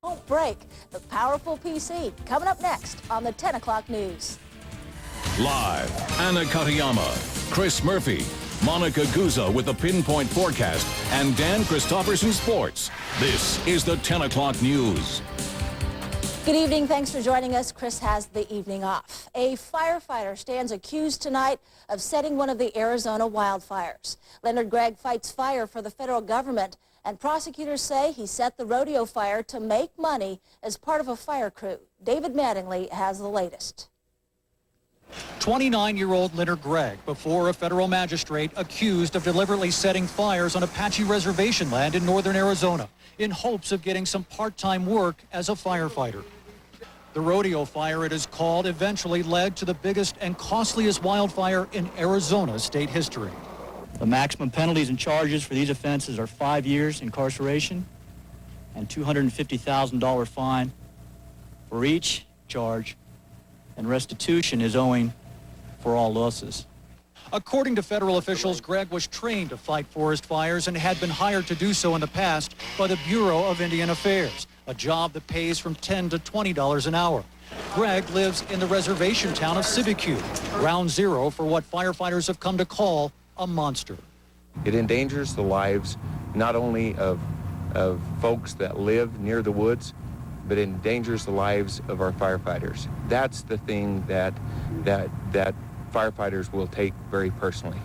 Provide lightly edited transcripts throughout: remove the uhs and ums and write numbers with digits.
Don't break the powerful PC. Coming up next on the 10 o'clock news. Live, Anna Katayama, Chris Murphy, Monica Guzzo with the Pinpoint Forecast, and Dan Christofferson Sports. This is the 10 o'clock news. Good evening. Thanks for joining us. Chris has the evening off. A firefighter stands accused tonight of setting one of the Arizona wildfires. Leonard Gregg fights fire for the federal government, and prosecutors say he set the rodeo fire to make money as part of a fire crew. David Mattingly has the latest. 29-year-old Leonard Gregg before a federal magistrate accused of deliberately setting fires on Apache reservation land in northern Arizona in hopes of getting some part-time work as a firefighter. The rodeo fire, it is called, eventually led to the biggest and costliest wildfire in Arizona's state history. The maximum penalties and charges for these offenses are 5 years incarceration and $250,000 fine for each charge, and restitution is owing for all losses. According to federal officials, Gregg was trained to fight forest fires and had been hired to do so in the past by the Bureau of Indian Affairs, a job that pays from $10 to $20 an hour. Gregg lives in the reservation town of Sibicu, ground zero for what firefighters have come to call a monster. It endangers the lives not only of folks that live near the woods, but it endangers the lives of our firefighters. That's the thing that firefighters will take very personally.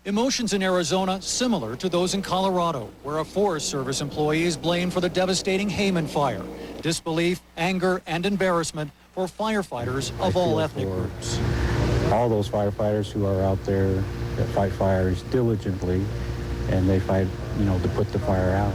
Emotions in Arizona similar to those in Colorado, where a Forest Service employee is blamed for the devastating Hayman fire. Disbelief, anger, and embarrassment for firefighters of all ethnic groups. All those firefighters who are out there that fight fires diligently, and they fight, to put the fire out.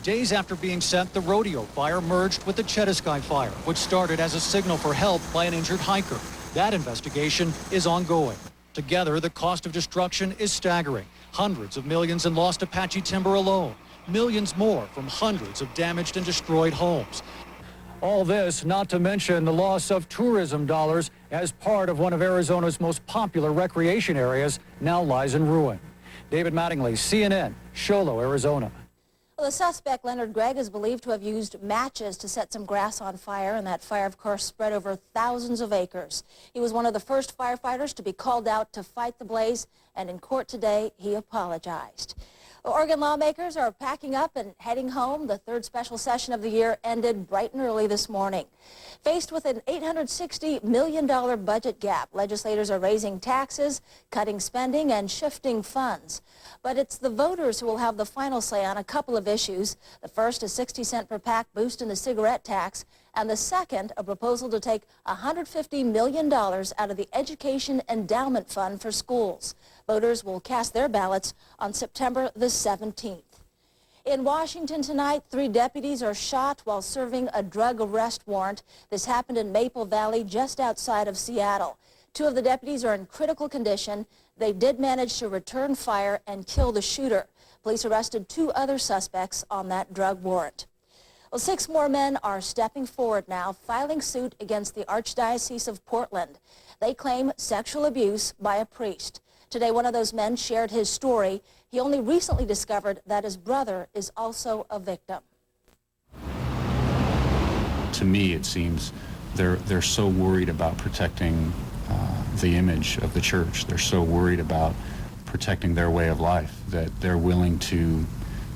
Days after being set, the rodeo fire merged with the Chetasky fire, which started as a signal for help by an injured hiker. That investigation is ongoing. Together, the cost of destruction is staggering. Hundreds of millions in lost Apache timber alone. Millions more from hundreds of damaged and destroyed homes. All this, not to mention the loss of tourism dollars as part of one of Arizona's most popular recreation areas, now lies in ruin. David Mattingly, CNN, Show Low, Arizona. Well, the suspect, Leonard Gregg, is believed to have used matches to set some grass on fire, and that fire, of course, spread over thousands of acres. He was one of the first firefighters to be called out to fight the blaze, and in court today, he apologized. Oregon lawmakers are packing up and heading home. The third special session of the year ended bright and early this morning. Faced with an $860 million budget gap, legislators are raising taxes, cutting spending, and shifting funds. But it's the voters who will have the final say on a couple of issues. The first, a 60-cent per pack boost in the cigarette tax, and the second, a proposal to take $150 million out of the Education Endowment Fund for schools. Voters will cast their ballots on September the 17th. In Washington tonight, 3 deputies are shot while serving a drug arrest warrant. This happened in Maple Valley, just outside of Seattle. 2 of the deputies are in critical condition. They did manage to return fire and kill the shooter. Police arrested 2 other suspects on that drug warrant. Well, 6 more men are stepping forward now, filing suit against the Archdiocese of Portland. They claim sexual abuse by a priest. Today, one of those men shared his story. He only recently discovered that his brother is also a victim. To me, it seems they're so worried about protecting the image of the church. They're so worried about protecting their way of life that they're willing to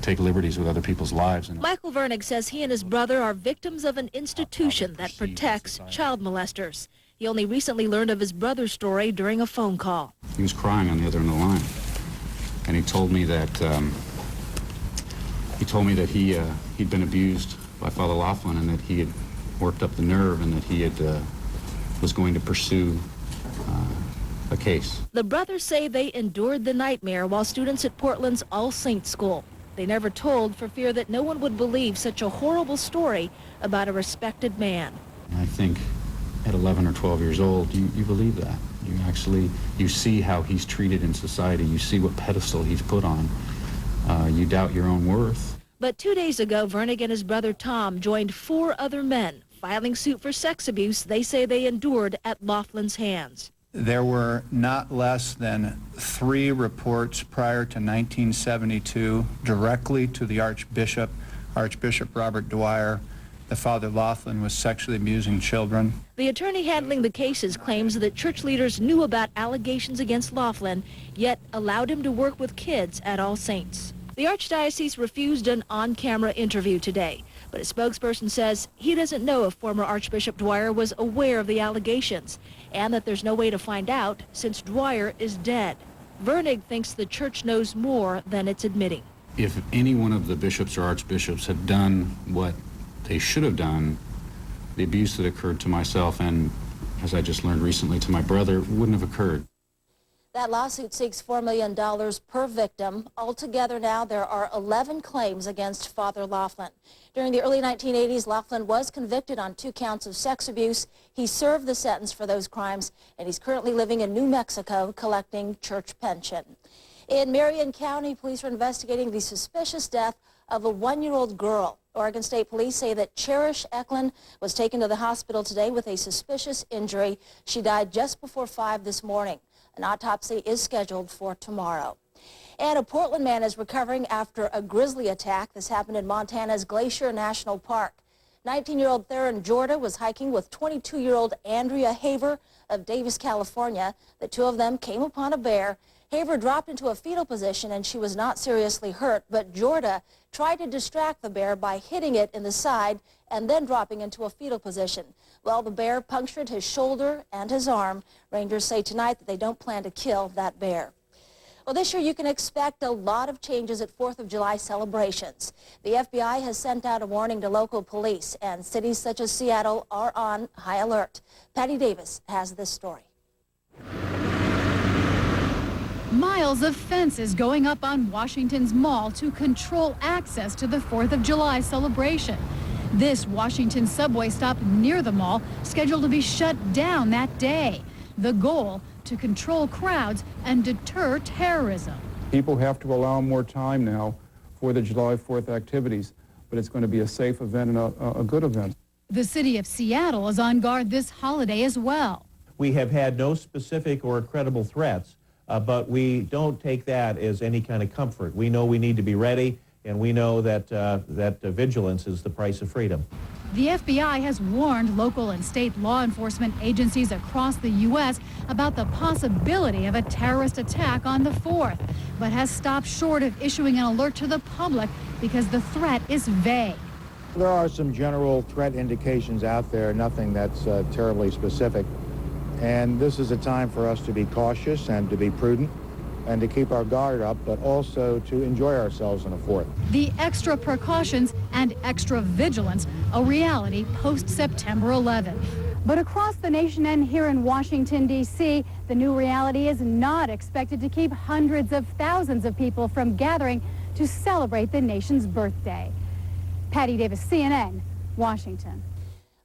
take liberties with other people's lives. Michael Vernig says he and his brother are victims of an institution that protects child molesters. He only recently learned of his brother's story during a phone call. He was crying on the other end of the line, and he told me that he'd been abused by Father Laughlin, and that he had worked up the nerve, and that he was going to pursue a case. The brothers say they endured the nightmare while students at Portland's All Saints School. They never told for fear that no one would believe such a horrible story about a respected man. I think at 11 or 12 years old, you believe that. You see how he's treated in society. You see what pedestal he's put on. You doubt your own worth. But 2 days ago, Vernig and his brother Tom joined 4 other men filing suit for sex abuse they say they endured at Laughlin's hands. There were not less than 3 reports prior to 1972 directly to the Archbishop Archbishop Robert Dwyer that Father Laughlin was sexually abusing children. The attorney handling the cases claims that church leaders knew about allegations against Laughlin, yet allowed him to work with kids at All Saints. The Archdiocese refused an on-camera interview today, but a spokesperson says he doesn't know if former Archbishop Dwyer was aware of the allegations, and that there's no way to find out since Dwyer is dead. Vernig thinks the church knows more than it's admitting. If any one of the bishops or archbishops had done what they should have done, the abuse that occurred to myself and, as I just learned recently, to my brother, wouldn't have occurred. That lawsuit seeks $4 million per victim. Altogether now there are 11 claims against Father Laughlin. During the early 1980s, Laughlin was convicted on 2 counts of sex abuse. He served the sentence for those crimes, and he's currently living in New Mexico collecting church pension. In Marion County, police are investigating the suspicious death of a 1-year-old girl. Oregon State Police say that Cherish Eklund was taken to the hospital today with a suspicious injury. She died just before 5 this morning. An autopsy is scheduled for tomorrow. And a Portland man is recovering after a grizzly attack. This happened in Montana's Glacier National Park. 19-year-old Theron Jorda was hiking with 22-year-old Andrea Haver of Davis, California. The two of them came upon a bear. Haver dropped into a fetal position and she was not seriously hurt, but Jorda tried to distract the bear by hitting it in the side and then dropping into a fetal position. Well, the bear punctured his shoulder and his arm. Rangers say tonight that they don't plan to kill that bear. Well, this year you can expect a lot of changes at 4th of July celebrations. The FBI has sent out a warning to local police, and cities such as Seattle are on high alert. Patty Davis has this story. Miles of fences going up on Washington's mall to control access to the 4th of July celebration. This Washington subway stop near the mall scheduled to be shut down that day. The goal, to control crowds and deter terrorism. People have to allow more time now for the July 4th activities, but it's going to be a safe event and a good event. The city of Seattle is on guard this holiday as well. We have had no specific or credible threats, but we don't take that as any kind of comfort. We know we need to be ready, and we know that vigilance is the price of freedom. The FBI has warned local and state law enforcement agencies across the U.S. about the possibility of a terrorist attack on the 4th, but has stopped short of issuing an alert to the public because the threat is vague. There are some general threat indications out there, nothing that's terribly specific. And this is a time for us to be cautious and to be prudent and to keep our guard up, but also to enjoy ourselves on the 4th. The extra precautions and extra vigilance, a reality post-September 11th. But across the nation and here in Washington, D.C., the new reality is not expected to keep hundreds of thousands of people from gathering to celebrate the nation's birthday. Patty Davis, CNN, Washington.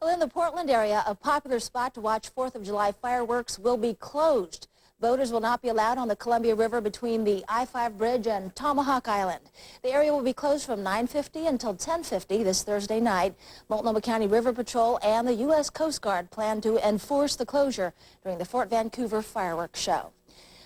Well, in the Portland area, a popular spot to watch 4th of July fireworks will be closed. Boaters will not be allowed on the Columbia River between the I-5 bridge and Tomahawk Island. The area will be closed from 9:50 until 10:50 this Thursday night. Multnomah County River Patrol and the U.S. Coast Guard plan to enforce the closure during the Fort Vancouver fireworks show.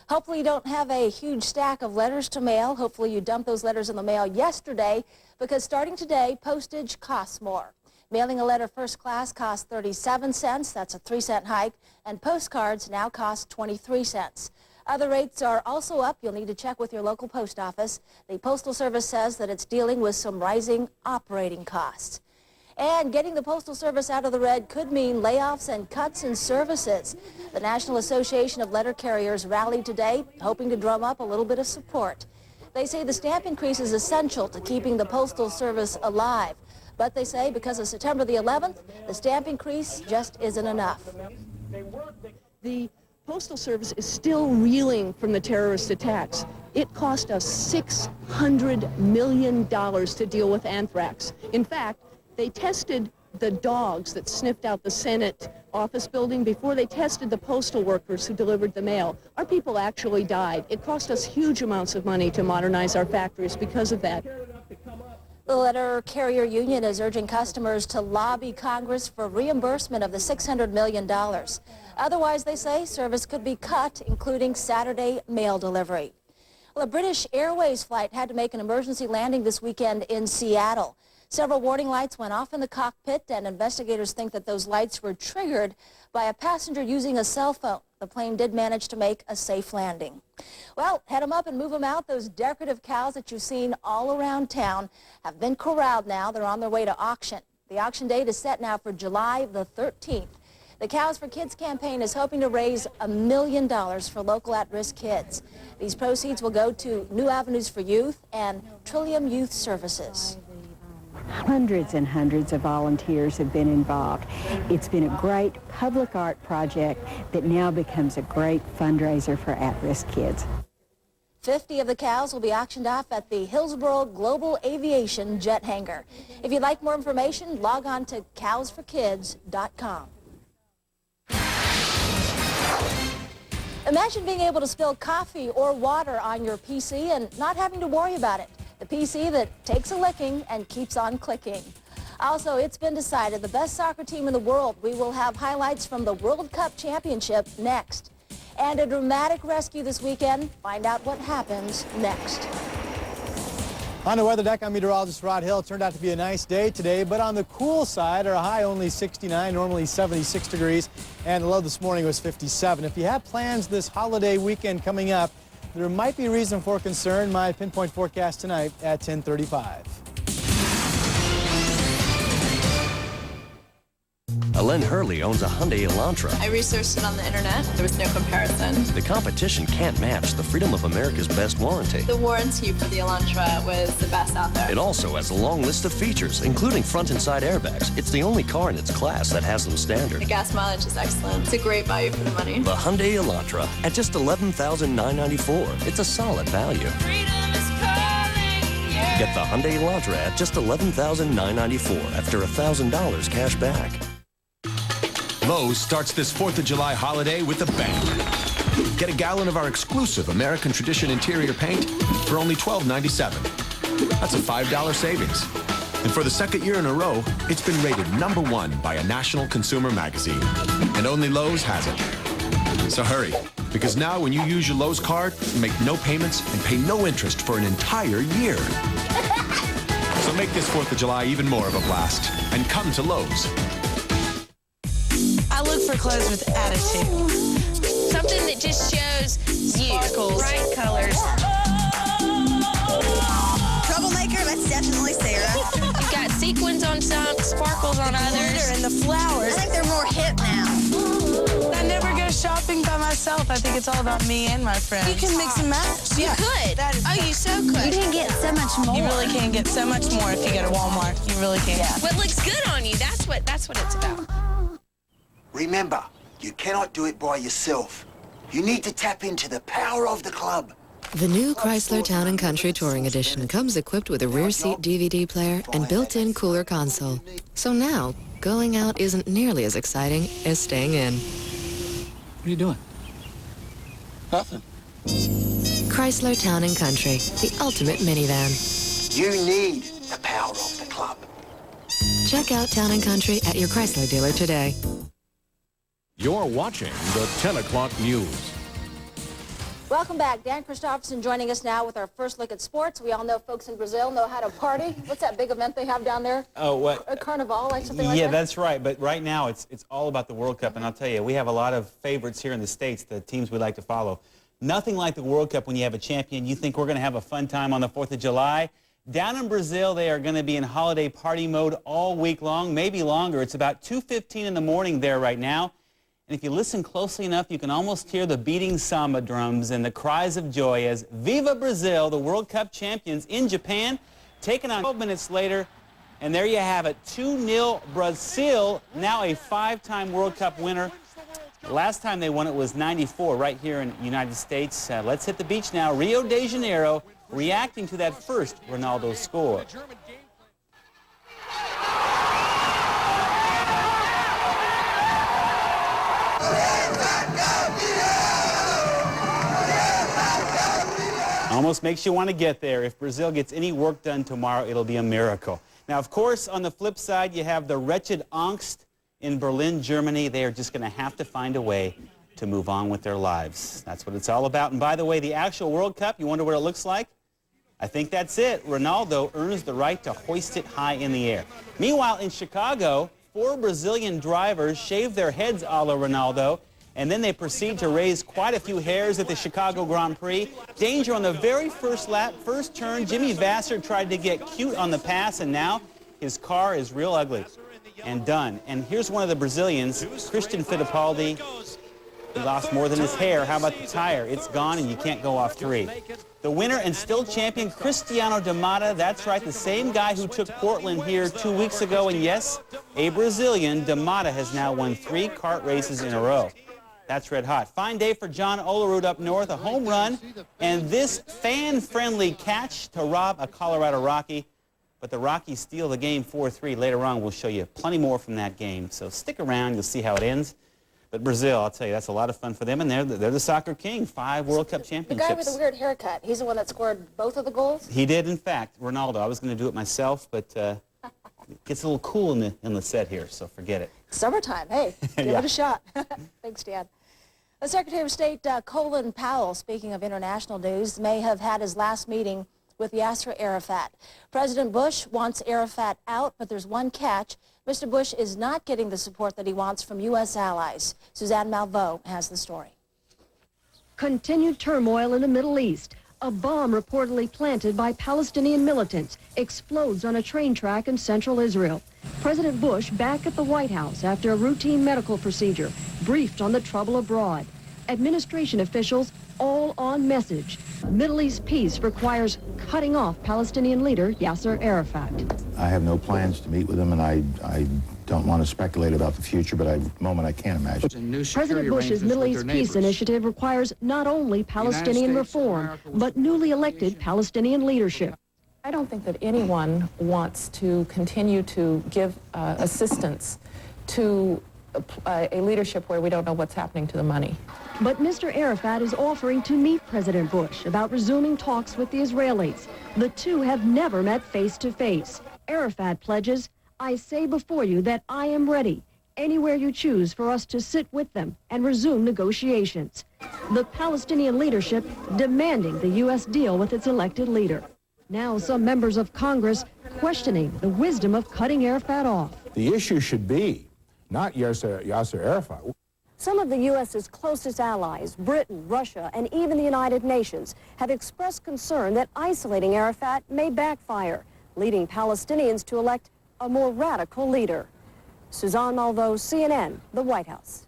Hopefully you don't have a huge stack of letters to mail. Hopefully you dumped those letters in the mail yesterday, because starting today, postage costs more. Mailing a letter first class costs 37 cents, that's a 3-cent hike, and postcards now cost 23 cents. Other rates are also up. You'll need to check with your local post office. The Postal Service says that it's dealing with some rising operating costs. And getting the Postal Service out of the red could mean layoffs and cuts in services. The National Association of Letter Carriers rallied today, hoping to drum up a little bit of support. They say the stamp increase is essential to keeping the Postal Service alive. But they say because of September the 11th, the stamp increase just isn't enough. The Postal Service is still reeling from the terrorist attacks. It cost us $600 million to deal with anthrax. In fact, they tested the dogs that sniffed out the Senate office building before they tested the postal workers who delivered the mail. Our people actually died. It cost us huge amounts of money to modernize our factories because of that. The letter carrier union is urging customers to lobby Congress for reimbursement of the $600 million. Otherwise, they say, service could be cut, including Saturday mail delivery. Well, a British Airways flight had to make an emergency landing this weekend in Seattle. Several warning lights went off in the cockpit, and investigators think that those lights were triggered by a passenger using a cell phone. The plane did manage to make a safe landing. Well, head them up and move them out. Those decorative cows that you've seen all around town have been corralled now. They're on their way to auction. The auction date is set now for July the 13th. The Cows for Kids campaign is hoping to raise $1 million for local at-risk kids. These proceeds will go to New Avenues for Youth and Trillium Youth Services. Hundreds and hundreds of volunteers have been involved. It's been a great public art project that now becomes a great fundraiser for at-risk kids. 50 of the cows will be auctioned off at the Hillsborough Global Aviation Jet Hangar. If you'd like more information, log on to cowsforkids.com. Imagine being able to spill coffee or water on your PC and not having to worry about it. The PC that takes a licking and keeps on clicking. Also, it's been decided the best soccer team in the world. We will have highlights from the World Cup Championship next. And a dramatic rescue this weekend. Find out what happens next. On the weather deck, I'm meteorologist Rod Hill. It turned out to be a nice day today, but on the cool side, our high only 69, normally 76 degrees, and the low this morning was 57. If you have plans this holiday weekend coming up, there might be reason for concern. My pinpoint forecast tonight at 10:35. Alen Hurley owns a Hyundai Elantra. I researched it on the internet. There was no comparison. The competition can't match the Freedom of America's best warranty. The warranty for the Elantra was the best out there. It also has a long list of features, including front and side airbags. It's the only car in its class that has them standard. The gas mileage is excellent. It's a great value for the money. The Hyundai Elantra at just $11,994. It's a solid value. Freedom is calling you. Get the Hyundai Elantra at just $11,994 after $1,000 cash back. Lowe's starts this 4th of July holiday with a bang. Get a gallon of our exclusive American Tradition interior paint for only $12.97. That's a $5 savings. And for the second year in a row, it's been rated #1 by a national consumer magazine. And only Lowe's has it. So hurry, because now when you use your Lowe's card, you make no payments and pay no interest for an entire year. So make this 4th of July even more of a blast and come to Lowe's. I look for clothes with attitude. Something that just shows you. Sparkles. Bright colors. Troublemaker, that's definitely Sarah. You've got sequins on some, sparkles on others. Glitter and the flowers. I think they're more hip now. I never go shopping by myself. I think it's all about me and my friends. You can mix and match. You could. You so could. You can get so much more. You really can get so much more if you go to Walmart. You really can. Yeah. What looks good on you, that's what it's about. Remember, you cannot do it by yourself. You need to tap into the power of the club. The new Chrysler Town & Country Touring Edition comes equipped with a rear-seat DVD player and built-in cooler console. So now, going out isn't nearly as exciting as staying in. What are you doing? Nothing. Chrysler Town & Country, the ultimate minivan. You need the power of the club. Check out Town & Country at your Chrysler dealer today. You're watching the 10 o'clock news. Welcome back. Dan Christopherson joining us now with our first look at sports. We all know folks in Brazil know how to party. What's that big event they have down there? Oh, what? A carnival, like something like that? Yeah, that's right. But right now, it's all about the World Cup. And I'll tell you, we have a lot of favorites here in the States, the teams we like to follow. Nothing like the World Cup when you have a champion. You think we're going to have a fun time on the 4th of July? Down in Brazil, they are going to be in holiday party mode all week long, maybe longer. It's about 2:15 in the morning there right now. And if you listen closely enough, you can almost hear the beating samba drums and the cries of joy as Viva Brazil, the World Cup champions in Japan, taken on 12 minutes later. And there you have it, 2-0 Brazil, now a 5-time World Cup winner. Last time they won it was '94 right here in the United States. Let's hit the beach now. Rio de Janeiro, reacting to that first Ronaldo score. Almost makes you want to get there. If Brazil gets any work done tomorrow, it'll be a miracle. Now, of course, on the flip side, you have the wretched angst in Berlin, Germany. They are just going to have to find a way to move on with their lives. That's what it's all about. And by the way, the actual World Cup, you wonder what it looks like? I think that's it. Ronaldo earns the right to hoist it high in the air. Meanwhile, in Chicago, 4 Brazilian drivers shaved their heads a la Ronaldo, and then they proceed to raise quite a few hairs at the Chicago Grand Prix. Danger on the very first lap, first turn. Jimmy Vasser tried to get cute on the pass, and now his car is real ugly and done. And here's one of the Brazilians, Christian Fittipaldi. He lost more than his hair. How about the tire? It's gone, and you can't go off 3. The winner and still champion, Cristiano da Matta. That's right, the same guy who took Portland here 2 weeks ago. And yes, a Brazilian, da Matta has now won 3 kart races in a row. That's red hot. Fine day for John Olerud up north, a home run, and this fan-friendly catch to rob a Colorado Rocky. But the Rockies steal the game 4-3. Later on, we'll show you plenty more from that game. So stick around, you'll see how it ends. But Brazil, I'll tell you, that's a lot of fun for them, and they're the soccer king, 5 World Cup championships. The guy with the weird haircut, he's the one that scored both of the goals? He did, in fact. Ronaldo. I was going to do it myself, but it gets a little cool in the set here, so forget it. Summertime, hey, give it a shot. Thanks, Dan. The Secretary of State Colin Powell, speaking of international news, may have had his last meeting with Yasser Arafat. President Bush wants Arafat out, but there's one catch. Mr. Bush is not getting the support that he wants from U.S. allies. Suzanne Malveaux has the story. Continued turmoil in the Middle East. A bomb reportedly planted by Palestinian militants explodes on a train track in central Israel. President Bush back at the White House after a routine medical procedure, briefed on the trouble abroad. Administration officials all on message. Middle East peace requires cutting off Palestinian leader Yasser Arafat. I have no plans to meet with him, and I don't want to speculate about the future, but at the moment I can't imagine. President Bush's Middle East peace initiative requires not only Palestinian reform, but newly elected Palestinian leadership. I don't think that anyone wants to continue to give assistance to a leadership where we don't know what's happening to the money. But Mr. Arafat is offering to meet President Bush about resuming talks with the Israelis. The two have never met face to face. Arafat pledges, "I say before you that I am ready, anywhere you choose for us to sit with them and resume negotiations." The Palestinian leadership demanding the U.S. deal with its elected leader. Now some members of Congress questioning the wisdom of cutting Arafat off. The issue should be not Yasser Arafat. Some of the U.S.'s closest allies, Britain, Russia, and even the United Nations, have expressed concern that isolating Arafat may backfire, leading Palestinians to elect a more radical leader. Suzanne Malveaux, CNN, the White House.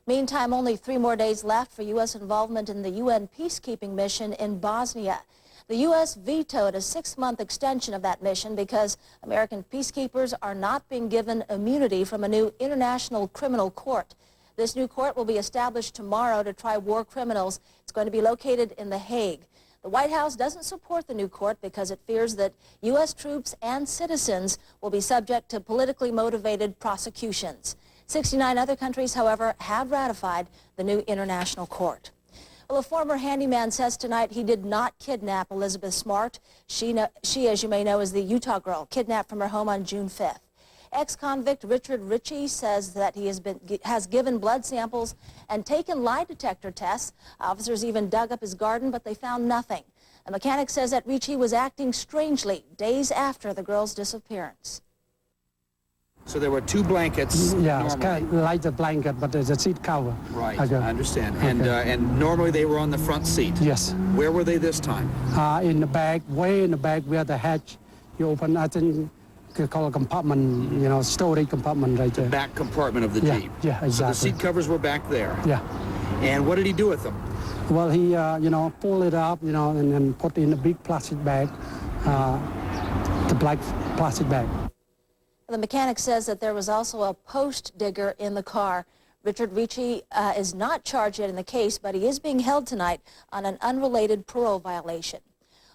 Meantime, only 3 more days left for U.S. involvement in the UN peacekeeping mission in Bosnia. The U.S. vetoed a 6-month extension of that mission because American peacekeepers are not being given immunity from a new international criminal court. This new court will be established tomorrow to try war criminals. It's going to be located in The Hague. The White House doesn't support the new court because it fears that U.S. troops and citizens will be subject to politically motivated prosecutions. 69 other countries, however, have ratified the new international court. Well, a former handyman says tonight he did not kidnap Elizabeth Smart. She, as you may know, is the Utah girl kidnapped from her home on June 5th. Ex-convict Richard Ritchie says that he has given blood samples and taken lie detector tests. Officers even dug up his garden, but they found nothing. A mechanic says that Ritchie was acting strangely days after the girl's disappearance. So there were 2 blankets. Yeah, it's kind of like the blanket, but there's a seat cover. Right, I understand. Okay. And normally they were on the front seat. Yes. Where were they this time? In the back, way in the back where the hatch you open, I think. Call a compartment, you know, storage compartment right there. The back compartment of the Jeep. Yeah, exactly. So the seat covers were back there. Yeah. And what did he do with them? Well, he, you know, pulled it up, you know, and then put it in a big plastic bag, the black plastic bag. The mechanic says that there was also a post digger in the car. Richard Ritchie is not charged yet in the case, but he is being held tonight on an unrelated parole violation.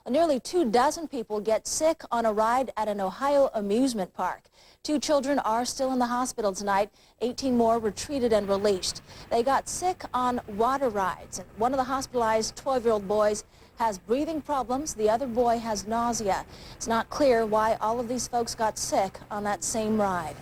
Nearly 24 people get sick on a ride at an Ohio amusement park. 2 children are still in the hospital tonight. 18 more were treated and released. They got sick on water rides. And one of the hospitalized 12-year-old boys has breathing problems. The other boy has nausea. It's not clear why all of these folks got sick on that same ride.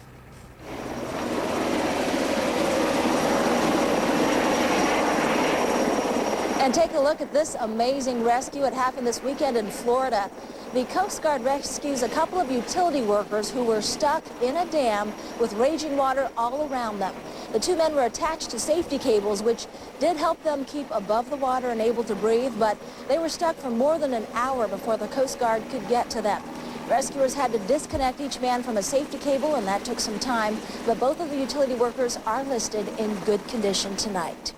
And take a look at this amazing rescue. It happened this weekend in Florida. The Coast Guard rescues a couple of utility workers who were stuck in a dam with raging water all around them. The two men were attached to safety cables, which did help them keep above the water and able to breathe, but they were stuck for more than an hour before the Coast Guard could get to them. Rescuers had to disconnect each man from a safety cable, and that took some time, but both of the utility workers are listed in good condition tonight.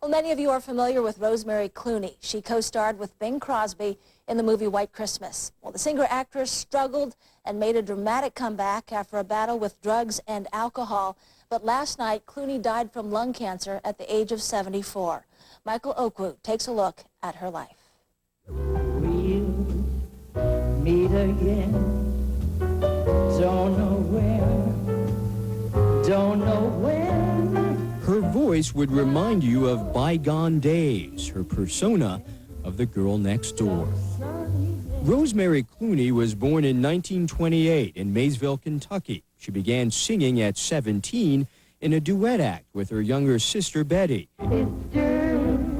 Well, many of you are familiar with Rosemary Clooney. She co-starred with Bing Crosby in the movie White Christmas. Well, the singer-actress struggled and made a dramatic comeback after a battle with drugs and alcohol. But last night, Clooney died from lung cancer at the age of 74. Michael Okwu takes a look at her life. We'll meet again. Don't know where, don't know when. Her voice would remind you of bygone days, her persona of the girl next door. Rosemary Clooney was born in 1928 in Maysville, Kentucky. She began singing at 17 in a duet act with her younger sister, Betty. Sister,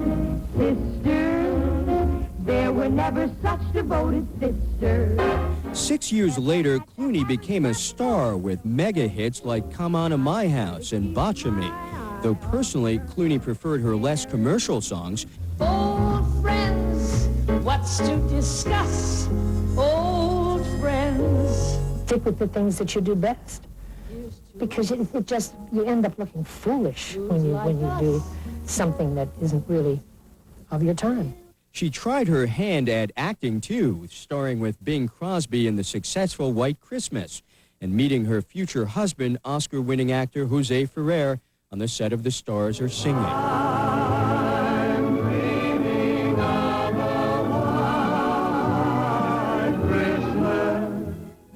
sister, there were never such devoted sisters. 6 years later, Clooney became a star with mega hits like Come On to My House and Botcha Me. Though personally, Clooney preferred her less commercial songs. Old friends, what's to discuss? Old friends. Stick with the things that you do best, because you end up looking foolish when you do something that isn't really of your time. She tried her hand at acting too, starring with Bing Crosby in the successful White Christmas, and meeting her future husband, Oscar-winning actor Jose Ferrer, on the set of The Stars Are Singing.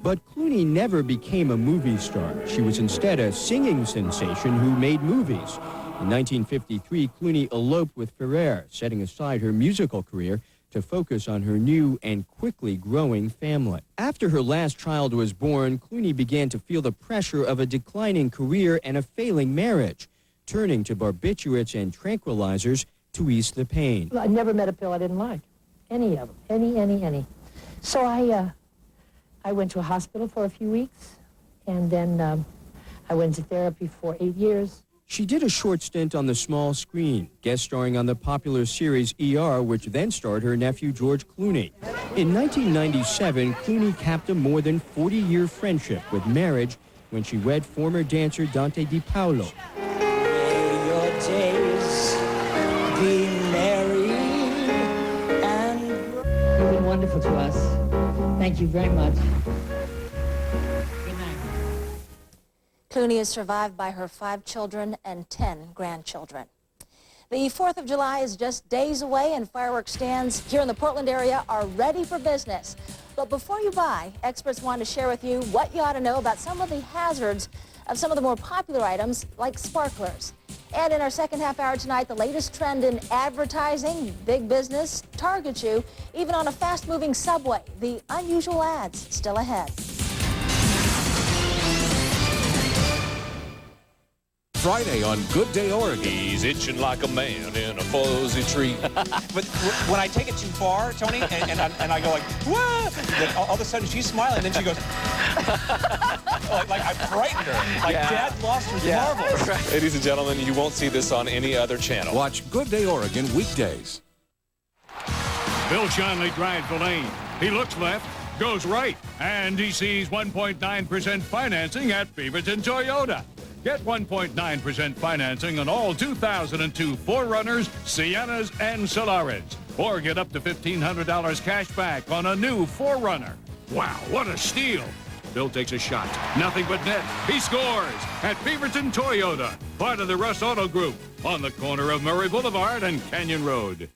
But Clooney never became a movie star. She was instead a singing sensation who made movies. In 1953, Clooney eloped with Ferrer, setting aside her musical career to focus on her new and quickly growing family. After her last child was born, Clooney began to feel the pressure of a declining career and a failing marriage, turning to barbiturates and tranquilizers to ease the pain. I never met a pill I didn't like, any of them, any. So I went to a hospital for a few weeks, and then I went to therapy for 8 years. She did a short stint on the small screen, guest starring on the popular series ER, which then starred her nephew George Clooney. In 1997, Clooney capped a more than 40-year friendship with marriage when she wed former dancer Dante Di Paolo. May your days be merry and... You've been wonderful to us. Thank you very much. Clooney is survived by her 5 children and 10 grandchildren. The 4th of July is just days away, and fireworks stands here in the Portland area are ready for business. But before you buy, experts want to share with you what you ought to know about some of the hazards of some of the more popular items like sparklers. And in our second half hour tonight, the latest trend in advertising, big business targets you, even on a fast-moving subway. The unusual ads still ahead. Friday on Good Day Oregon. He's itching like a man in a fuzzy tree. But when I take it too far, Tony, and I go like, whoa, then all of a sudden she's smiling, and then she goes, like I frightened her. Like Dad lost his marbles. Right. Ladies and gentlemen, you won't see this on any other channel. Watch Good Day Oregon weekdays. Bill Shanley drives the lane. He looks left, goes right, and he sees 1.9% financing at Beaverton Toyota. Get 1.9% financing on all 2002 4Runners, Siennas, and Solaris. Or get up to $1,500 cash back on a new 4Runner. Wow, what a steal. Bill takes a shot. Nothing but net. He scores at Beaverton Toyota, part of the Russ Auto Group, on the corner of Murray Boulevard and Canyon Road.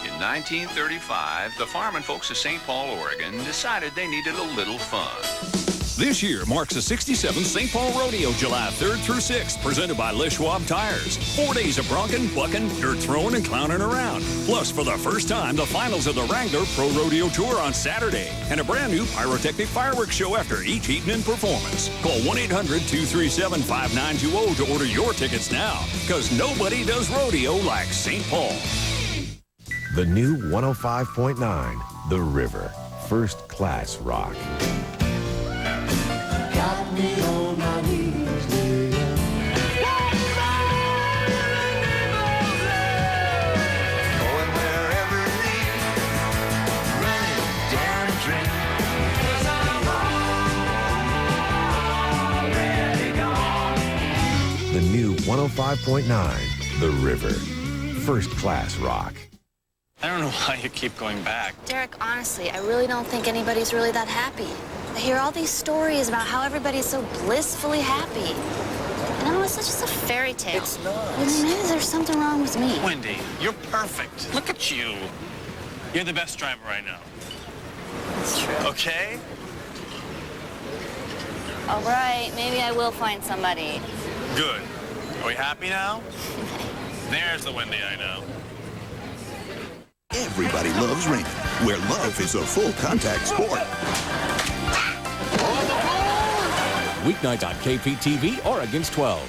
In 1935, the farming folks of St. Paul, Oregon decided they needed a little fun. This year marks the 67th St. Paul Rodeo, July 3rd through 6th, presented by Les Schwab Tires. 4 days of bronking, bucking, dirt throwing, and clowning around. Plus, for the first time, the finals of the Wrangler Pro Rodeo Tour on Saturday, and a brand new pyrotechnic fireworks show after each evening performance. Call 1-800-237-5920 to order your tickets now, because nobody does rodeo like St. Paul. The new 105.9, The River. First class rock. Got me on my knees, going wherever it leads, running down a dream, 'cause I'm already gone. The new 105.9, The River. First class rock. I don't know why you keep going back. Derek, honestly, I really don't think anybody's really that happy. I hear all these stories about how everybody's so blissfully happy. And I know it's just a fairy tale. It's not. Well, then maybe there's something wrong with me. Wendy, you're perfect. Look at you. You're the best driver I know. That's true. Okay? All right, maybe I will find somebody. Good. Are we happy now? There's the Wendy I know. Everybody loves Raymond, where love is a full contact sport. Weeknights on KPTV, Oregon's 12.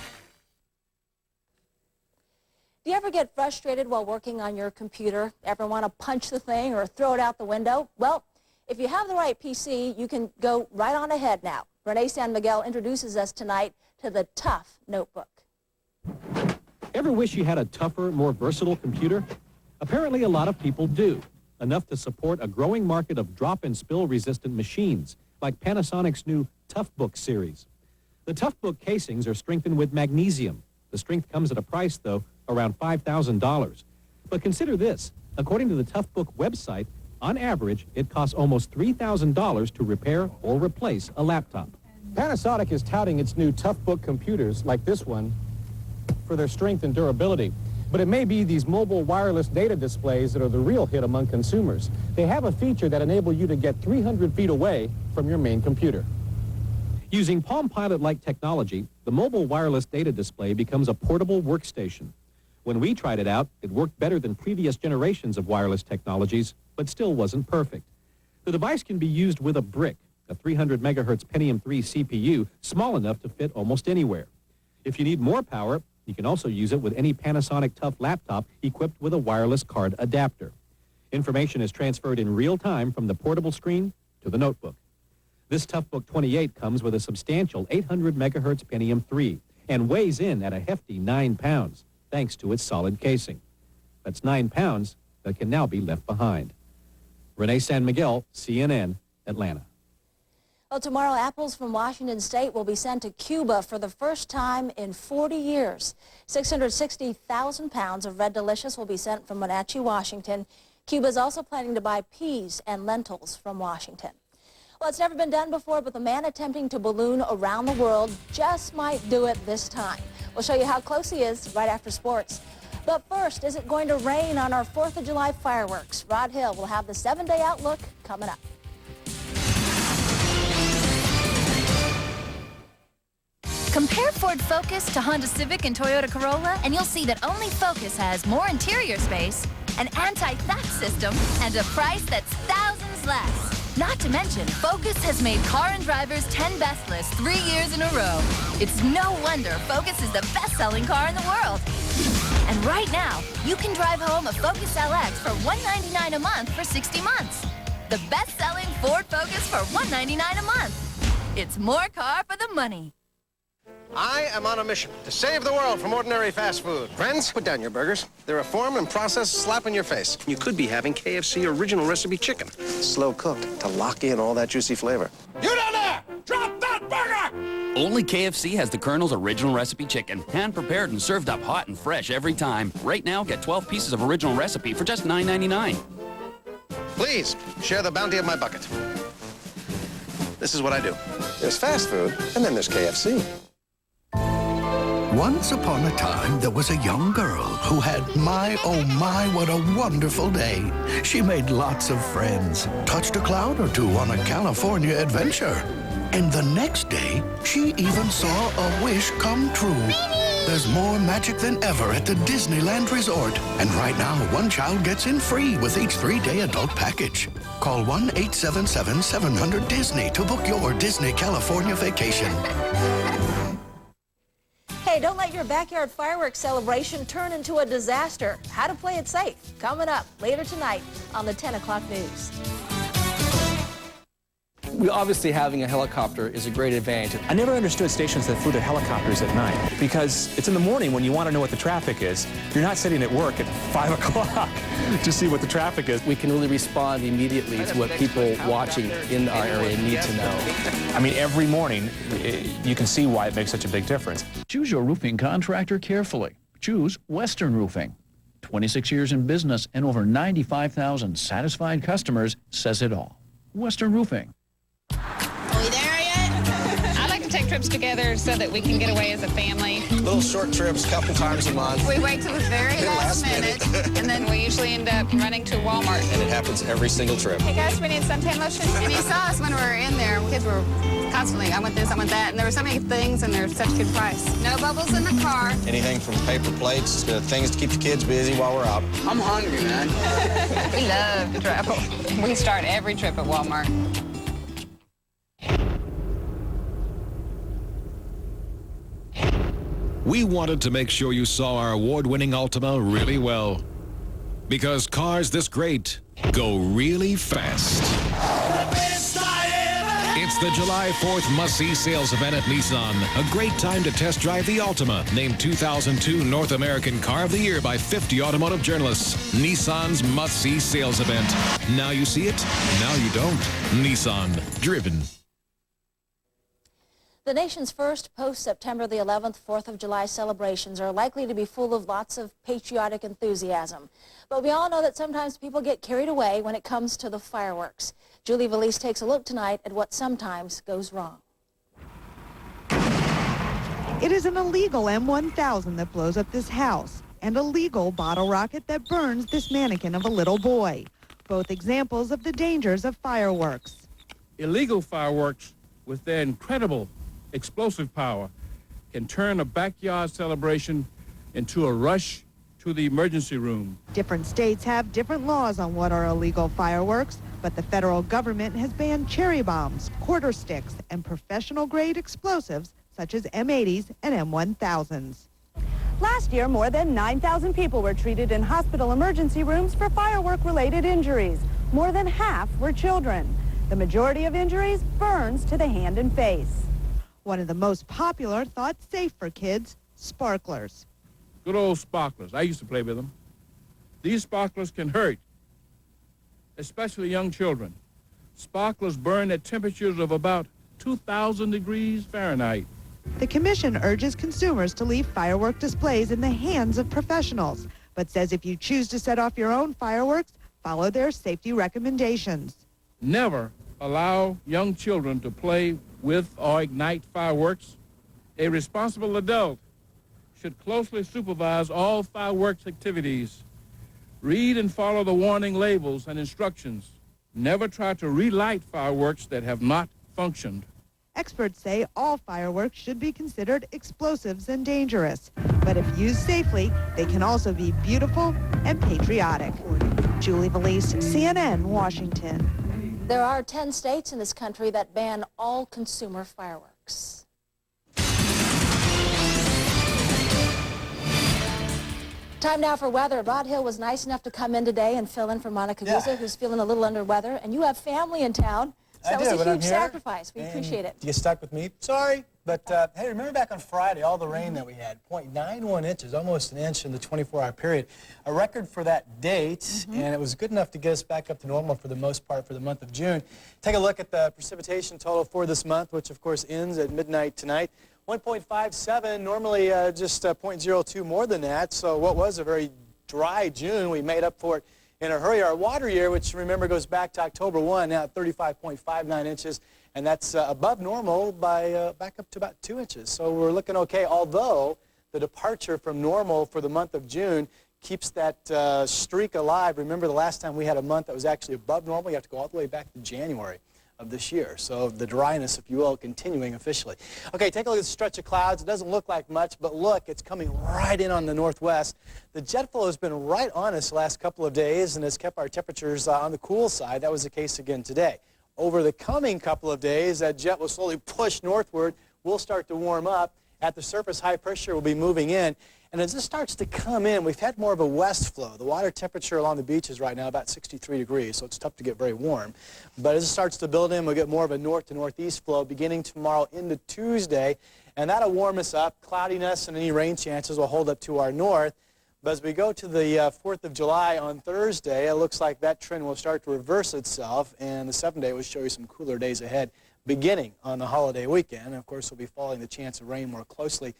Do you ever get frustrated while working on your computer? Ever want to punch the thing or throw it out the window? Well, if you have the right PC, you can go right on ahead now. Renee San Miguel introduces us tonight to the Tough Notebook. Ever wish you had a tougher, more versatile computer? Apparently a lot of people do, enough to support a growing market of drop and spill resistant machines, like Panasonic's new Toughbook series. The Toughbook casings are strengthened with magnesium. The strength comes at a price, though, around $5,000. But consider this. According to the Toughbook website, on average, it costs almost $3,000 to repair or replace a laptop. Panasonic is touting its new Toughbook computers, like this one, for their strength and durability. But it may be these mobile wireless data displays that are the real hit among consumers. They have a feature that enables you to get 300 feet away from your main computer. Using Palm Pilot-like technology, the mobile wireless data display becomes a portable workstation. When we tried it out, it worked better than previous generations of wireless technologies, but still wasn't perfect. The device can be used with a brick, a 300 megahertz Pentium 3 CPU, small enough to fit almost anywhere. If you need more power, you can also use it with any Panasonic Tough laptop equipped with a wireless card adapter. Information is transferred in real time from the portable screen to the notebook. This Toughbook 28 comes with a substantial 800 megahertz Pentium 3 and weighs in at a hefty 9 pounds, thanks to its solid casing. That's 9 pounds that can now be left behind. Renee San Miguel, CNN, Atlanta. Well, tomorrow, apples from Washington State will be sent to Cuba for the first time in 40 years. 660,000 pounds of Red Delicious will be sent from Wenatchee, Washington. Cuba is also planning to buy peas and lentils from Washington. Well, it's never been done before, but the man attempting to balloon around the world just might do it this time. We'll show you how close he is right after sports. But first, is it going to rain on our 4th of July fireworks? Rod Hill will have the 7-day outlook coming up. Compare Ford Focus to Honda Civic and Toyota Corolla, and you'll see that only Focus has more interior space, an anti-theft system, and a price that's thousands less. Not to mention, Focus has made Car and Driver's 10 Best list 3 years in a row. It's no wonder Focus is the best-selling car in the world. And right now, you can drive home a Focus LX for $199 a month for 60 months. The best-selling Ford Focus for $199 a month. It's more car for the money. I am on a mission to save the world from ordinary fast food. Friends, put down your burgers. They're a formed and processed slap in your face. You could be having KFC original recipe chicken. Slow cooked to lock in all that juicy flavor. You down there! Drop that burger! Only KFC has the Colonel's original recipe chicken, hand-prepared and served up hot and fresh every time. Right now, get 12 pieces of original recipe for just $9.99. Please, share the bounty of my bucket. This is what I do. There's fast food, and then there's KFC. Once upon a time, there was a young girl who had oh my, what a wonderful day. She made lots of friends, touched a cloud or two on a California adventure. And the next day, she even saw a wish come true. There's more magic than ever at the Disneyland Resort. And right now, one child gets in free with each 3-day adult package. Call 1-877-700-DISNEY to book your Disney California vacation. Hey, don't let your backyard fireworks celebration turn into a disaster. How to play it safe, coming up later tonight on the 10 o'clock news. Obviously, having a helicopter is a great advantage. I never understood stations that flew their helicopters at night because it's in the morning when you want to know what the traffic is. You're not sitting at work at 5 o'clock to see what the traffic is. We can really respond immediately to what people watching in our area need to know. I mean, every morning, you can see why it makes such a big difference. Choose your roofing contractor carefully. Choose Western Roofing. 26 years in business and over 95,000 satisfied customers says it all. Western Roofing. Are we there yet? I like to take trips together so that we can get away as a family. Little short trips, couple times a month. We wait till the very last minute, and then we usually end up running to Walmart. And it happens every single trip. Hey guys, we need suntan lotion. And you saw us when we were in there. Kids were constantly, I want this, I want that, and there were so many things, and they're such good price. No bubbles in the car. Anything from paper plates to things to keep the kids busy while we're out. I'm hungry, man. We love to travel. We start every trip at Walmart. We wanted to make sure you saw our award-winning Altima really well. Because cars this great go really fast. It's the July 4th must-see sales event at Nissan. A great time to test drive the Altima, named 2002 North American Car of the Year by 50 automotive journalists. Nissan's must-see sales event. Now you see it, now you don't. Nissan. Driven. The nation's first post-September the 11th 4th of July celebrations are likely to be full of lots of patriotic enthusiasm. But we all know that sometimes people get carried away when it comes to the fireworks. Julie Valise takes a look tonight at what sometimes goes wrong. It is an illegal M1000 that blows up this house and a legal bottle rocket that burns this mannequin of a little boy. Both examples of the dangers of fireworks. Illegal fireworks, with their incredible explosive power, can turn a backyard celebration into a rush to the emergency room. Different states have different laws on what are illegal fireworks, but the federal government has banned cherry bombs, quarter sticks, and professional-grade explosives such as M80s and M1000s. Last year, more than 9,000 people were treated in hospital emergency rooms for firework-related injuries. More than half were children. The majority of injuries, burns to the hand and face. One of the most popular, thought safe for kids, sparklers. Good old sparklers. I used to play with them. These sparklers can hurt, especially young children. Sparklers burn at temperatures of about 2,000 degrees Fahrenheit. The commission urges consumers to leave firework displays in the hands of professionals, but says if you choose to set off your own fireworks, follow their safety recommendations. Never allow young children to play with or ignite fireworks. A responsible adult should closely supervise all fireworks activities. Read and follow the warning labels and instructions. Never try to relight fireworks that have not functioned. Experts say all fireworks should be considered explosives and dangerous, but if used safely, they can also be beautiful and patriotic. Julie Valise, CNN, Washington. There are 10 states in this country that ban all consumer fireworks. Time now for weather. Rod Hill was nice enough to come in today and fill in for Monica Guzza, who's feeling a little under weather, and you have family in town. So that was a huge sacrifice. We appreciate it. You stuck with me? Sorry. But, hey, remember back on Friday, all the rain that we had, 0.91 inches, almost an inch in the 24-hour period. A record for that date, and it was good enough to get us back up to normal for the most part for the month of June. Take a look at the precipitation total for this month, which, of course, ends at midnight tonight. 1.57, normally just 0.02 more than that. So what was a very dry June, we made up for it in a hurry. Our water year, which, remember, goes back to October 1, now at 35.59 inches. And that's above normal by back up to about 2 inches. So we're looking okay, although the the departure from normal for the month of June keeps that streak alive. Remember, the last time we had a month that was actually above normal, you have to go all the way back to January of this year. So the dryness, if you will, continuing officially. Okay, take a look at the stretch of clouds. It doesn't look like much, but look, it's coming right in on the northwest. The jet flow has been right on us the last couple of days and has kept our temperatures on the cool side. That was the case again today. Over the coming couple of days, that jet will slowly push northward. We'll start to warm up. At the surface, high pressure will be moving in. And as this starts to come in, we've had more of a west flow. The water temperature along the beaches right now about 63 degrees, so it's tough to get very warm. But as it starts to build in, we'll get more of a north to northeast flow beginning tomorrow into Tuesday. And that'll warm us up. Cloudiness and any rain chances will hold up to our north. But as we go to the 4th of July on Thursday, it looks like that trend will start to reverse itself. And the 7th day will show you some cooler days ahead, beginning on the holiday weekend. And of course, we'll be following the chance of rain more closely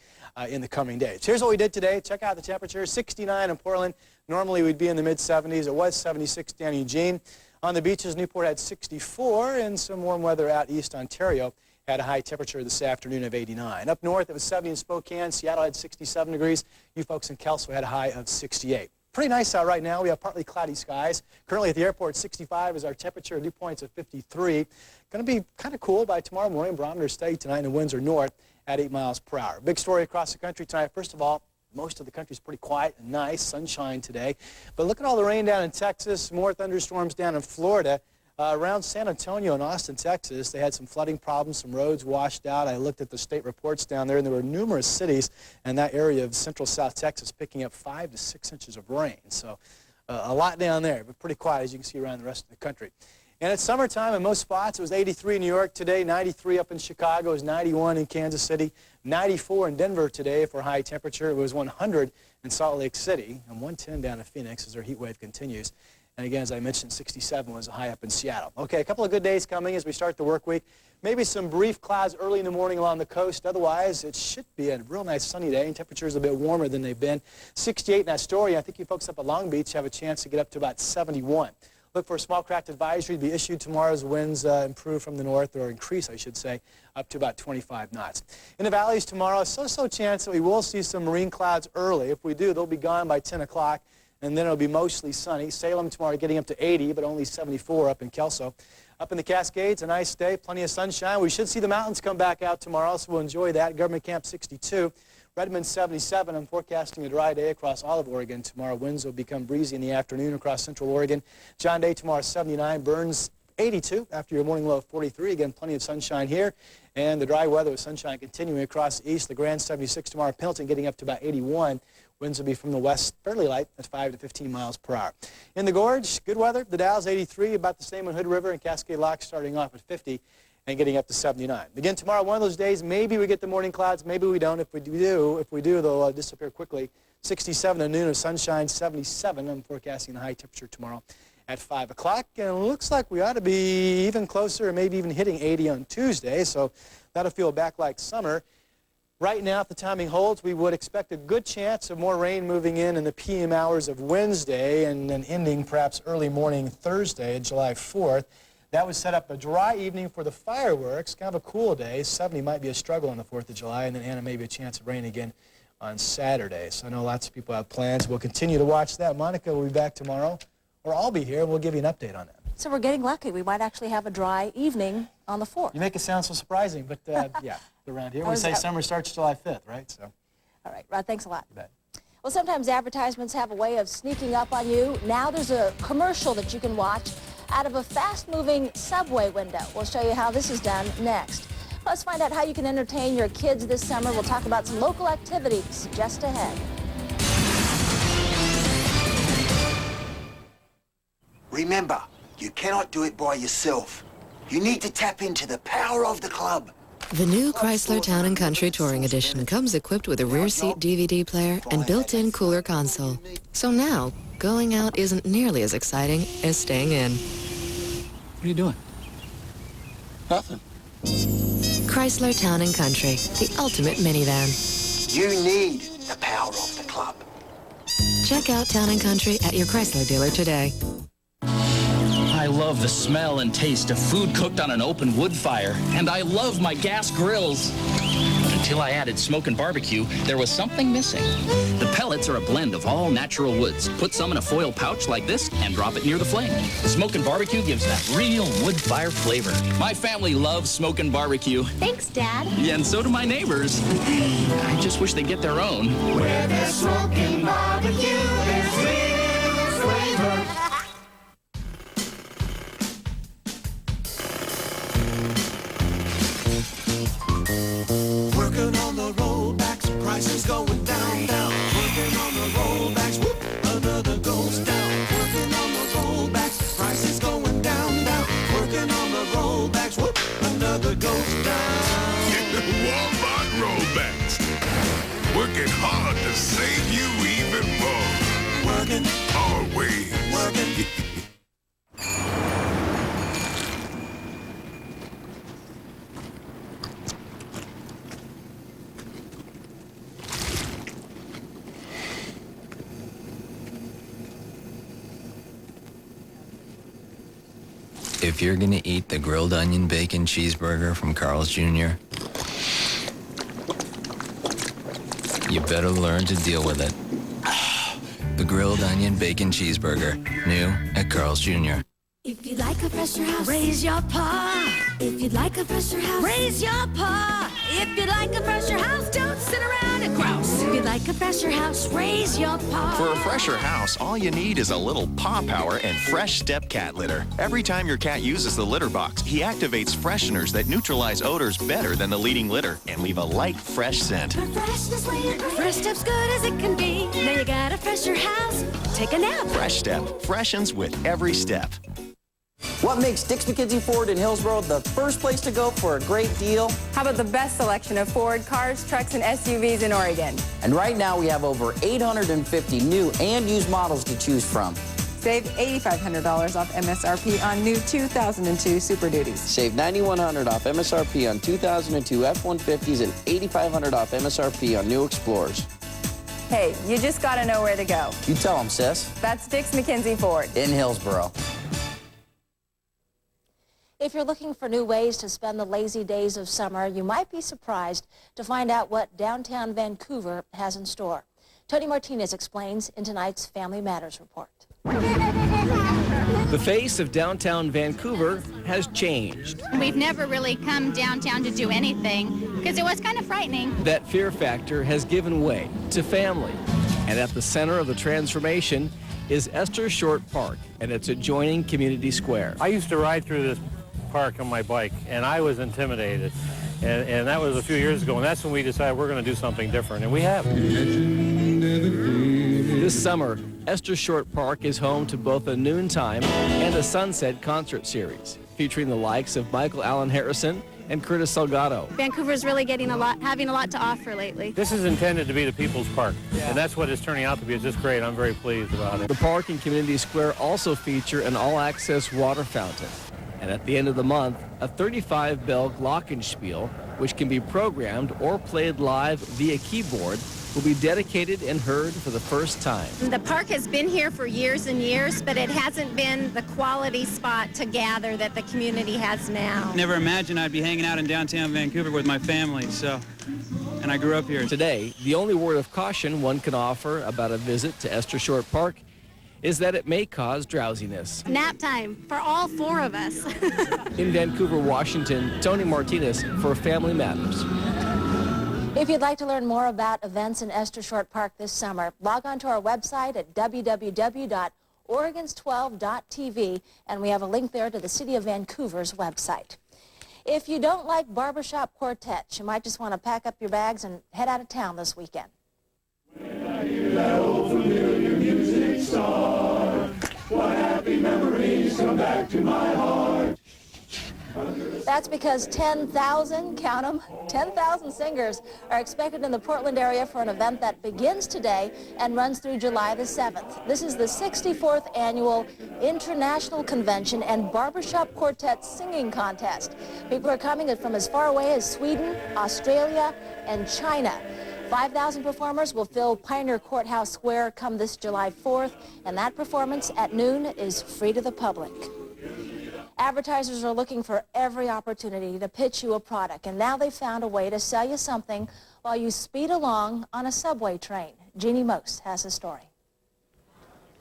in the coming days. Here's what we did today. Check out the temperature, 69 in Portland. Normally we'd be in the mid-70s. It was 76 down in Eugene. On the beaches, Newport had 64, and some warm weather out east Ontario had a high temperature this afternoon of 89. Up north, it was 70 in Spokane. Seattle had 67 degrees. You folks in Kelso had a high of 68. Pretty nice out right now. We have partly cloudy skies. Currently at the airport, 65 is our temperature. Dew point's at 53. Going to be kind of cool by tomorrow morning. Barometer steady tonight, and the winds are north at 8 miles per hour. Big story across the country tonight. First of all, most of the country's pretty quiet and nice. Sunshine today. But look at all the rain down in Texas. More thunderstorms down in Florida. Around San Antonio and Austin, Texas, they had some flooding problems, some roads washed out. I looked at the state reports down there, and there were numerous cities in that area of central South Texas picking up 5 to 6 inches of rain. So a lot down there, but pretty quiet, as you can see around the rest of the country. And it's summertime in most spots. It was 83 in New York today, 93 up in Chicago. It was 91 in Kansas City, 94 in Denver today for high temperature. It was 100 in Salt Lake City, and 110 down in Phoenix as our heat wave continues. And again, as I mentioned, 67 was a high up in Seattle. Okay, a couple of good days coming as we start the work week. Maybe some brief clouds early in the morning along the coast. Otherwise, it should be a real nice sunny day, and temperatures a bit warmer than they've been. 68 in Astoria. I think you folks up at Long Beach have a chance to get up to about 71. Look for a small craft advisory to be issued tomorrow as winds improve from the north, or increase, I should say, up to about 25 knots. In the valleys tomorrow, so chance that we will see some marine clouds early. If we do, they'll be gone by 10 o'clock. And then it'll be mostly sunny. Salem tomorrow getting up to 80, but only 74 up in Kelso. Up in the Cascades, a nice day, plenty of sunshine. We should see the mountains come back out tomorrow, so we'll enjoy that. Government Camp 62. Redmond 77. I'm forecasting a dry day across all of Oregon tomorrow. Winds will become breezy in the afternoon across central Oregon. John Day tomorrow 79. Burns 82 after your morning low of 43. Again, plenty of sunshine here. And the dry weather with sunshine continuing across the east. The Grand 76 tomorrow. Pendleton getting up to about 81. Winds will be from the west, fairly light, at 5 to 15 miles per hour. In the Gorge, good weather. The Dow's 83, about the same on Hood River, and Cascade Lock starting off at 50 and getting up to 79. Again, tomorrow, one of those days, maybe we get the morning clouds, maybe we don't. If we do, they'll disappear quickly. 67 at noon of sunshine, 77. I'm forecasting the high temperature tomorrow at 5 o'clock. And it looks like we ought to be even closer, or maybe even hitting 80 on Tuesday, so that'll feel back like summer. Right now, if the timing holds, we would expect a good chance of more rain moving in the PM hours of Wednesday and then ending perhaps early morning Thursday, July 4th. That would set up a dry evening for the fireworks, kind of a cool day. 70 might be a struggle on the 4th of July, and then Anna, maybe a chance of rain again on Saturday. So I know lots of people have plans. We'll continue to watch that. Monica will be back tomorrow, or I'll be here, and we'll give you an update on that. So we're getting lucky. We might actually have a dry evening on the 4th. You make it sound so surprising, but yeah, around here. We say summer starts July 5th, right? So. All right, Rod, thanks a lot. You bet. Well, sometimes advertisements have a way of sneaking up on you. Now there's a commercial that you can watch out of a fast-moving subway window. We'll show you how this is done next. Let's find out how you can entertain your kids this summer. We'll talk about some local activities just ahead. Remember, you cannot do it by yourself. You need to tap into the power of the club. The new Chrysler Town & Country Touring Edition comes equipped with a rear seat DVD player and built-in cooler console. So now, going out isn't nearly as exciting as staying in. What are you doing? Nothing. Chrysler Town & Country, the ultimate minivan. You need the power of the club. Check out Town & Country at your Chrysler dealer today. I love the smell and taste of food cooked on an open wood fire, and I love my gas grills. Until I added smoke and barbecue, there was something missing. The pellets are a blend of all natural woods. Put some in a foil pouch like this and drop it near the flame. Smoke and barbecue gives that real wood fire flavor. My family loves smoke and barbecue. Thanks, Dad. Yeah, and so do my neighbors. I just wish they'd get their own. Where there's smoke and barbecue, there's real flavor. Working on the rollbacks, prices going down, down. Working on the rollbacks, whoop, another goes down. Working on the rollbacks, prices going down, down. Working on the rollbacks, whoop, another goes down. Walmart rollbacks. Working hard to save you even more. Working, always. Working. If you're gonna eat the grilled onion bacon cheeseburger from Carl's Jr., you better learn to deal with it. The grilled onion bacon cheeseburger, new at Carl's Jr. If you'd like a fresher house, raise your paw. If you'd like a fresher house, raise your paw. If you'd like a fresher house, don't sit around and grouse. If you'd like a fresher house, raise your paw. For a fresher house, all you need is a little paw power and Fresh Step cat litter. Every time your cat uses the litter box, he activates fresheners that neutralize odors better than the leading litter and leave a light, fresh scent. For freshness where you agree. Fresh Step's good as it can be. Now you got a fresher house. Take a nap. Fresh Step freshens with every step. What makes Dix McKenzie Ford in Hillsboro the first place to go for a great deal? How about the best selection of Ford cars, trucks, and SUVs in Oregon? And right now we have over 850 new and used models to choose from. Save $8,500 off MSRP on new 2002 Super Duties. Save $9,100 off MSRP on 2002 F-150s and $8,500 off MSRP on new Explorers. Hey, you just got to know where to go. You tell them, sis. That's Dix McKenzie Ford. In Hillsboro. If you're looking for new ways to spend the lazy days of summer, you might be surprised to find out what downtown Vancouver has in store. Tony Martinez explains in tonight's Family Matters report. The face of downtown Vancouver has changed. We've never really come downtown to do anything because it was kind of frightening. That fear factor has given way to family. And at the center of the transformation is Esther Short Park and its adjoining community square. I used to ride through this park on my bike, and I was intimidated. And that was a few years ago, and that's when we decided we're going to do something different, and we have. This summer, Esther Short Park is home to both a noontime and a sunset concert series, featuring the likes of Michael Allen Harrison and Curtis Salgado. Vancouver's really having a lot to offer lately. This is intended to be the people's park, and that's what it's turning out to be. It's just great. I'm very pleased about it. The park and community square also feature an all-access water fountain. And at the end of the month, a 35-bell glockenspiel, which can be programmed or played live via keyboard, will be dedicated and heard for the first time. The park has been here for years and years, but it hasn't been the quality spot to gather that the community has now. Never imagined I'd be hanging out in downtown Vancouver with my family, and I grew up here. Today, the only word of caution one can offer about a visit to Esther Short Park is that it may cause drowsiness. Nap time for all four of us. In Vancouver, Washington, Tony Martinez for Family Matters. If you'd like to learn more about events in Esther Short Park this summer, log on to our website at www.oregons12.tv, and we have a link there to the City of Vancouver's website. If you don't like barbershop quartets, you might just want to pack up your bags and head out of town this weekend. When I hear that old familiar music start, what happy memories come back to my heart. That's because 10,000, count them, 10,000 singers are expected in the Portland area for an event that begins today and runs through July the 7th. This is the 64th Annual International Convention and Barbershop Quartet Singing Contest. People are coming from as far away as Sweden, Australia, and China. 5,000 performers will fill Pioneer Courthouse Square come this July 4th, and that performance at noon is free to the public. Advertisers are looking for every opportunity to pitch you a product, and now they've found a way to sell you something while you speed along on a subway train. Jeannie Mose has the story.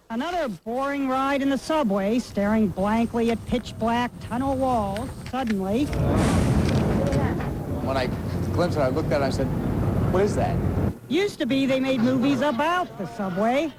Another boring ride in the subway, staring blankly at pitch-black tunnel walls. Suddenly, When I glimpsed it, I looked at it and I said, what is that? used to be they made movies about the subway.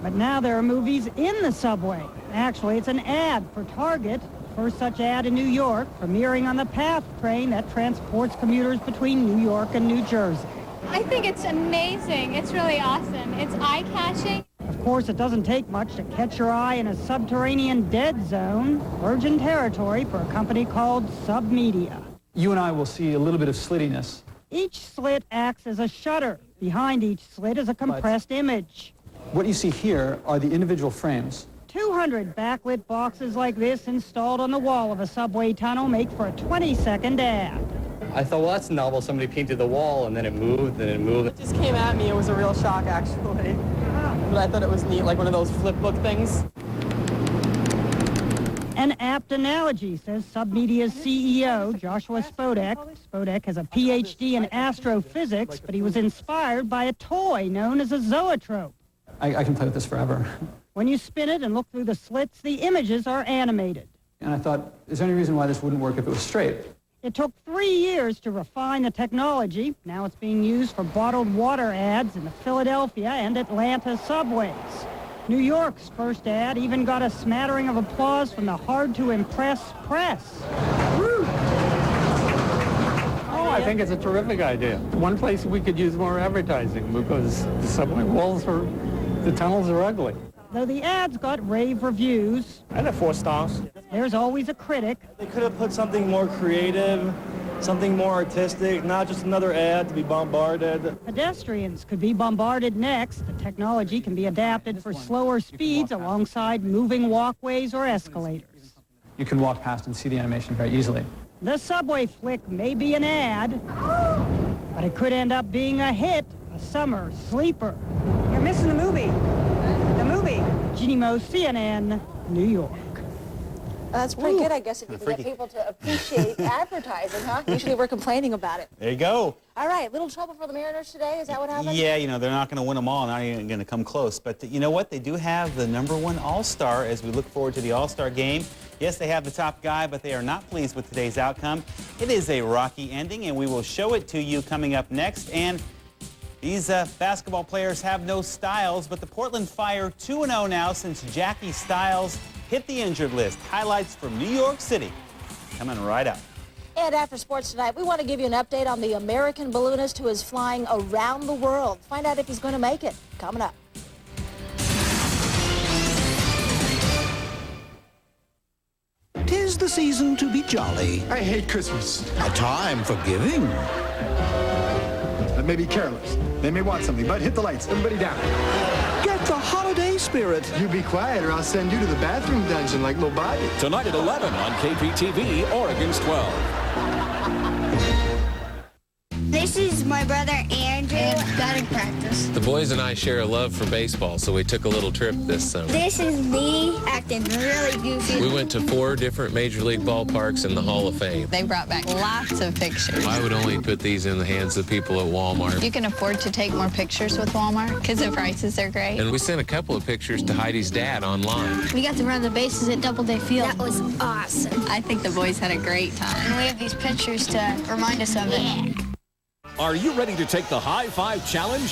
But now there are movies in the subway. Actually, it's an ad for Target. First such ad in New York, premiering on the PATH train that transports commuters between New York and New Jersey. I think it's amazing. It's really awesome. It's eye-catching. Of course, it doesn't take much to catch your eye in a subterranean dead zone, virgin territory for a company called Submedia. You and I will see a little bit of slittiness. Each slit acts as a shutter. Behind each slit is a compressed image. What you see here are the individual frames. 200 backlit boxes like this installed on the wall of a subway tunnel make for a 20-second ad. I thought, well, that's novel. Somebody painted the wall, and then it moved, and it moved. It just came at me. It was a real shock, actually. But I thought it was neat, like one of those flip book things. An apt analogy, says Submedia's CEO, Joshua Spodek. Spodek has a PhD in astrophysics, but he was inspired by a toy known as a zoetrope. I can play with this forever. When you spin it and look through the slits, the images are animated. And I thought, is there any reason why this wouldn't work if it was straight? It took 3 years to refine the technology. Now it's being used for bottled water ads in the Philadelphia and Atlanta subways. New York's first ad even got a smattering of applause from the hard-to-impress press. Oh, I think it's a terrific idea. One place we could use more advertising because the subway walls the tunnels are ugly. Though the ads got rave reviews, I got 4 stars. there's always a critic. They could have put something more creative, something more artistic, not just another ad to be bombarded. Pedestrians could be bombarded next. The technology can be adapted for slower speeds alongside moving walkways or escalators. You can walk past and see the animation very easily. The subway flick may be an ad, but it could end up being a hit, a summer sleeper. You're missing the movie. The movie. Jeannie Mose, CNN, New York. That's pretty good, I guess, if you can get people to appreciate advertising, huh? Usually we're complaining about it. There you go. All right, little trouble for the Mariners today. Is that what happened? Yeah, you know, they're not going to win them all. Not even going to come close. But you know what? They do have the #1 All-Star as we look forward to the All-Star game. Yes, they have the top guy, but they are not pleased with today's outcome. It is a rocky ending, and we will show it to you coming up next. And these basketball players have no styles, but the Portland Fire 2-0 now since Jackie Stiles hit the injured list. Highlights from New York City coming right up. And after sports tonight, we want to give you an update on the American balloonist who is flying around the world. Find out if he's going to make it. Coming up. 'Tis the season to be jolly. I hate Christmas. A time for giving. That may be careless. They may want something, but hit the lights. Everybody down. Get the holiday spirit. You be quiet or I'll send you to the bathroom dungeon like Lobati. Tonight at 11 on KPTV, Oregon's 12. This is my brother Andrew. And batting practice. The boys and I share a love for baseball, so we took a little trip this summer. This is me acting really goofy. We went to 4 different Major League ballparks in the Hall of Fame. They brought back lots of pictures. I would only put these in the hands of people at Walmart. You can afford to take more pictures with Walmart because the prices are great. And we sent a couple of pictures to Heidi's dad online. We got to run the bases at Doubleday Field. That was awesome. I think the boys had a great time. And we have these pictures to remind us of it. Are you ready to take the High Five Challenge?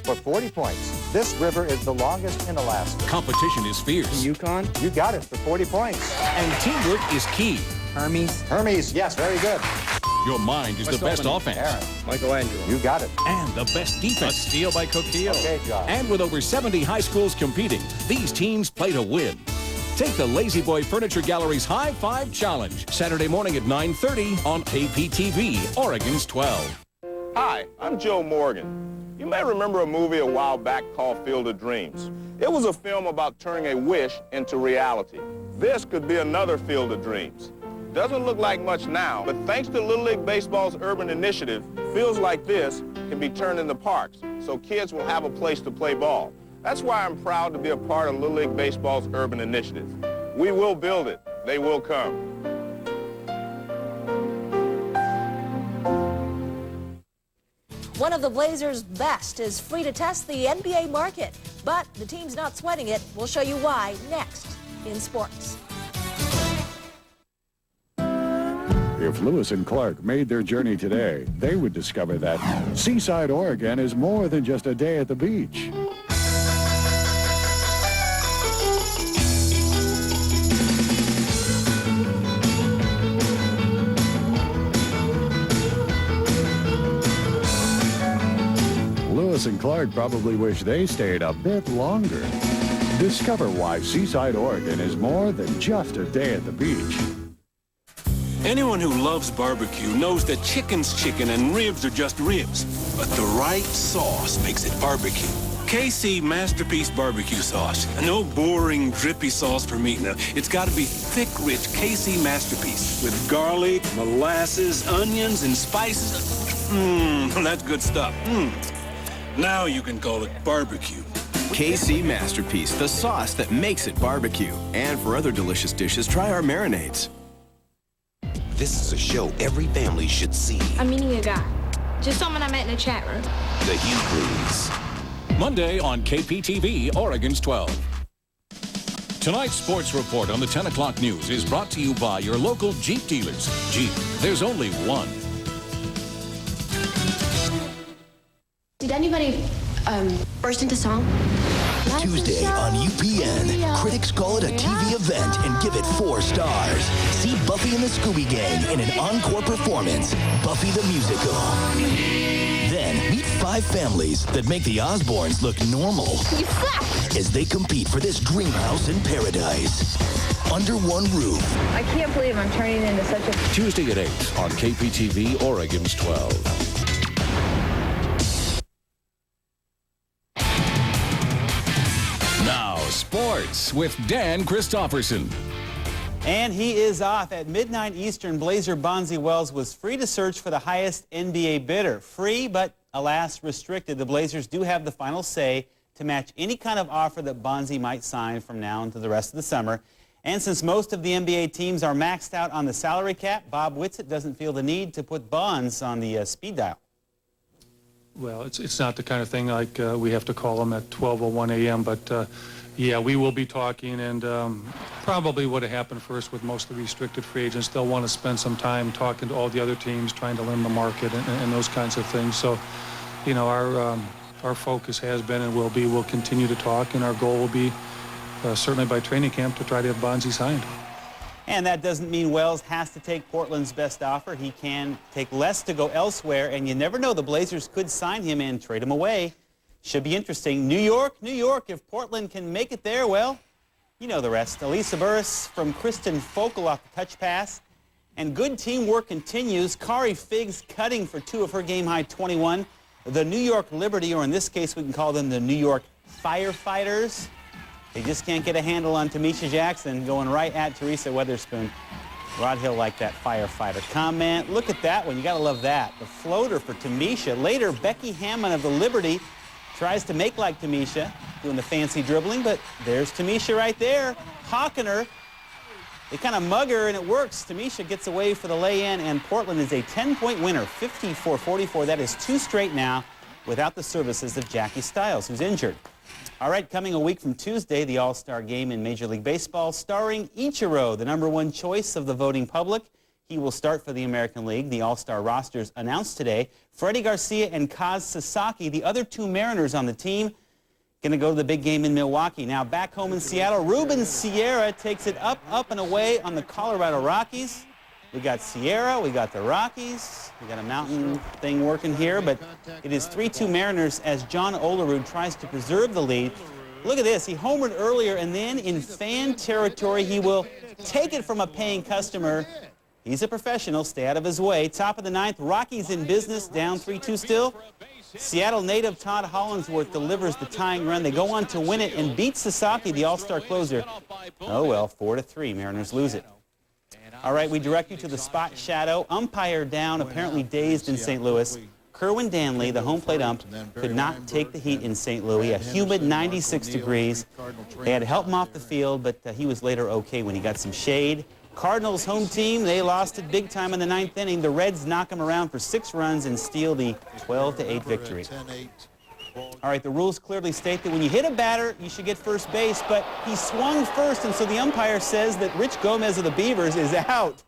For 40 points. This river is the longest in Alaska. Competition is fierce. Yukon? You got it for 40 points. And teamwork is key. Hermes, yes, very good. Your mind is the best offense. Aaron. Michelangelo. You got it. And the best defense. A steal by Coquille. Okay, John. And with over 70 high schools competing, these teams play to win. Take the Lazy Boy Furniture Gallery's High Five Challenge, Saturday morning at 9:30 on KPTV, Oregon's 12. Hi, I'm Joe Morgan. You may remember a movie a while back called Field of Dreams. It was a film about turning a wish into reality. This could be another Field of Dreams. Doesn't look like much now, but thanks to Little League Baseball's urban initiative, fields like this can be turned into parks, so kids will have a place to play ball. That's why I'm proud to be a part of Little League Baseball's urban initiative. We will build it. They will come. One of the Blazers' best is free to test the NBA market, but the team's not sweating it. We'll show you why next in sports. If Lewis and Clark made their journey today, they would discover that Seaside, Oregon is more than just a day at the beach. Lewis and Clark probably wish they stayed a bit longer. Discover why Seaside, Oregon is more than just a day at the beach. Anyone who loves barbecue knows that chicken's chicken and ribs are just ribs, but the right sauce makes it barbecue. KC Masterpiece Barbecue Sauce. No boring, drippy sauce for meat. Now, it's got to be thick, rich KC Masterpiece with garlic, molasses, onions, and spices. That's good stuff. Now you can call it barbecue. KC Masterpiece, the sauce that makes it barbecue. And for other delicious dishes, try our marinades. This is a show every family should see. I'm meeting a guy. Just someone I met in a chat room. The Hughes. Monday on KPTV, Oregon's 12. Tonight's sports report on the 10 o'clock news is brought to you by your local Jeep dealers. Jeep, there's only one. Did anybody burst into song? Tuesday on UPN, critics call it a TV event and give it 4 stars. See Buffy and the Scooby Gang in an encore performance, Buffy the Musical. Then meet 5 families that make the Osbournes look normal as they compete for this dream house in paradise. Under one roof. I can't believe I'm turning into such a... Tuesday at 8 on KPTV, Oregon's 12. Sports with Dan Christofferson. And he is off. At midnight Eastern, Blazer Bonzi Wells was free to search for the highest NBA bidder. Free, but alas, restricted. The Blazers do have the final say to match any kind of offer that Bonzi might sign from now until the rest of the summer. And since most of the NBA teams are maxed out on the salary cap, Bob Whitsitt doesn't feel the need to put Bonds on the speed dial. Well, it's not the kind of thing like we have to call them at 12:01 a.m., but yeah, we will be talking, and probably what happened first with most of the restricted free agents, they'll want to spend some time talking to all the other teams, trying to learn the market and those kinds of things. So, you know, our focus has been and will be, we'll continue to talk, and our goal will be certainly by training camp to try to have Bonzi signed. And that doesn't mean Wells has to take Portland's best offer. He can take less to go elsewhere, and you never know, the Blazers could sign him and trade him away. Should be interesting. New York, if Portland can make it there, well, you know the rest. Elisa Burris from Kristen Fokel off the touch pass. And good teamwork continues. Kari Figgs cutting for 2 of her game-high 21. The New York Liberty, or in this case we can call them the New York Firefighters. They just can't get a handle on Tamisha Jackson going right at Teresa Weatherspoon. Rod Hill liked that firefighter comment. Look at that one. You got to love that. The floater for Tamisha. Later, Becky Hammond of the Liberty tries to make like Tamisha, doing the fancy dribbling, but there's Tamisha right there, hawking her. They kind of mug her, and it works. Tamisha gets away for the lay-in, and Portland is a 10-point winner, 54-44. That is 2 straight now without the services of Jackie Stiles, who's injured. All right, coming a week from Tuesday, the All-Star Game in Major League Baseball, starring Ichiro, the #1 choice of the voting public. He will start for the American League. The All-Star rosters announced today. Freddie Garcia and Kaz Sasaki, the other 2 Mariners on the team, going to go to the big game in Milwaukee. Now back home in Seattle, Ruben Sierra takes it up and away on the Colorado Rockies. We got Sierra, we got the Rockies, we got a mountain thing working here, but it is 3-2 Mariners as John Olerud tries to preserve the lead. Look at this, he homered earlier, and then in fan territory, he will take it from a paying customer. He's a professional, stay out of his way. Top of the 9th, Rockies in business, down 3-2 still. Seattle native Todd Hollingsworth delivers the tying run. They go on to win it and beat Sasaki, the All-Star closer. Oh well, 4-3, Mariners lose it. All right, we direct you to the spot shadow. Umpire down, apparently dazed in St. Louis. Kerwin Danley, the home plate ump, could not take the heat in St. Louis. A humid 96 degrees. They had to help him off the field, but he was later okay when he got some shade. Cardinals home team, they lost it big time in the 9th inning. The Reds knock him around for 6 runs and steal the 12-8 victory. All right, the rules clearly state that when you hit a batter, you should get first base, but he swung first, and so the umpire says that Rich Gomez of the Beavers is out.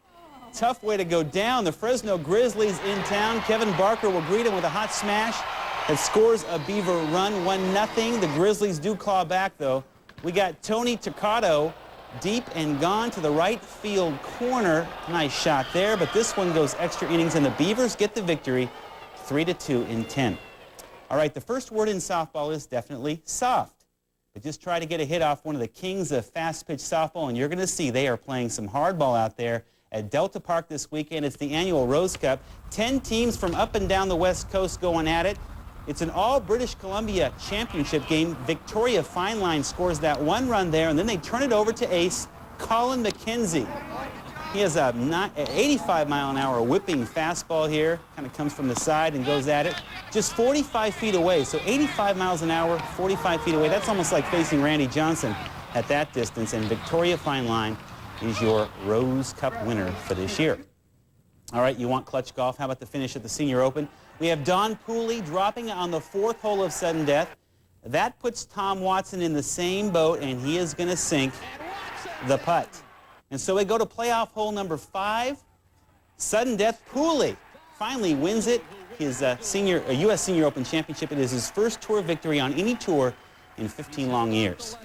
Tough way to go down. The Fresno Grizzlies in town. Kevin Barker will greet him with a hot smash that scores a Beaver run, 1-0. The Grizzlies do claw back, though. We got Tony Toccato deep and gone to the right field corner. Nice shot there, but this one goes extra innings, and the Beavers get the victory, 3-2 in 10. All right, the first word in softball is definitely soft. But just try to get a hit off one of the kings of fast-pitch softball, and you're going to see they are playing some hardball out there at Delta Park this weekend. It's the annual Rose Cup. 10 teams from up and down the West Coast going at it. It's an all-British Columbia championship game. Victoria Fine Line scores that 1 run there, and then they turn it over to ace Colin McKenzie. He has a 85-mile-an-hour whipping fastball here. Kind of comes from the side and goes at it. Just 45 feet away, so 85 miles an hour, 45 feet away. That's almost like facing Randy Johnson at that distance, and Victoria Fine Line is your Rose Cup winner for this year. All right, you want clutch golf? How about the finish at the Senior Open? We have Don Pooley dropping on the 4th hole of sudden death. That puts Tom Watson in the same boat, and he is going to sink the putt. And so we go to playoff hole number 5. Sudden death, Pooley finally wins it. His U.S. Senior Open Championship. It is his first tour victory on any tour in 15 long years.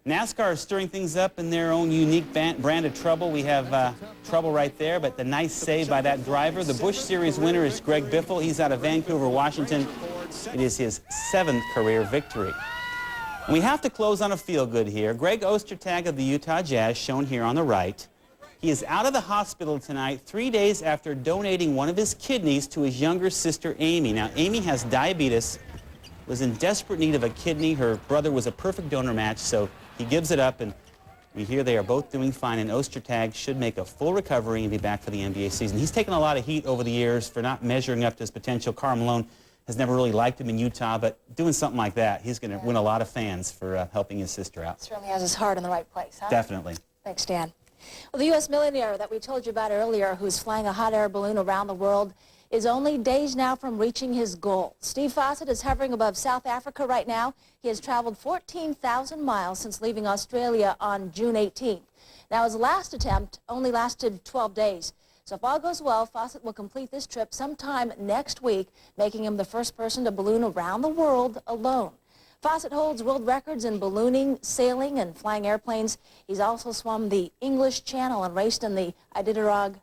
NASCAR is stirring things up in their own unique brand of trouble. We have trouble right there, but the nice save by that driver. The Busch Series winner is Greg Biffle. He's out of Vancouver, Washington. It is his 7th career victory. And we have to close on a feel-good here. Greg Ostertag of the Utah Jazz, shown here on the right. He is out of the hospital tonight 3 days after donating one of his kidneys to his younger sister, Amy. Now, Amy has diabetes, was in desperate need of a kidney. Her brother was a perfect donor match, so he gives it up, and we hear they are both doing fine, and Ostertag should make a full recovery and be back for the NBA season. He's taken a lot of heat over the years for not measuring up to his potential. Karl Malone has never really liked him in Utah, but doing something like that, he's going to win a lot of fans for helping his sister out. Certainly has his heart in the right place, huh? Definitely. Thanks, Dan. Well, the U.S. millionaire that we told you about earlier, who's flying a hot air balloon around the world, is only days now from reaching his goal. Steve Fawcett is hovering above South Africa right now. He has traveled 14,000 miles since leaving Australia on June 18th. Now, his last attempt only lasted 12 days. So if all goes well, Fawcett will complete this trip sometime next week, making him the first person to balloon around the world alone. Fawcett holds world records in ballooning, sailing, and flying airplanes. He's also swum the English Channel and raced in the Iditarod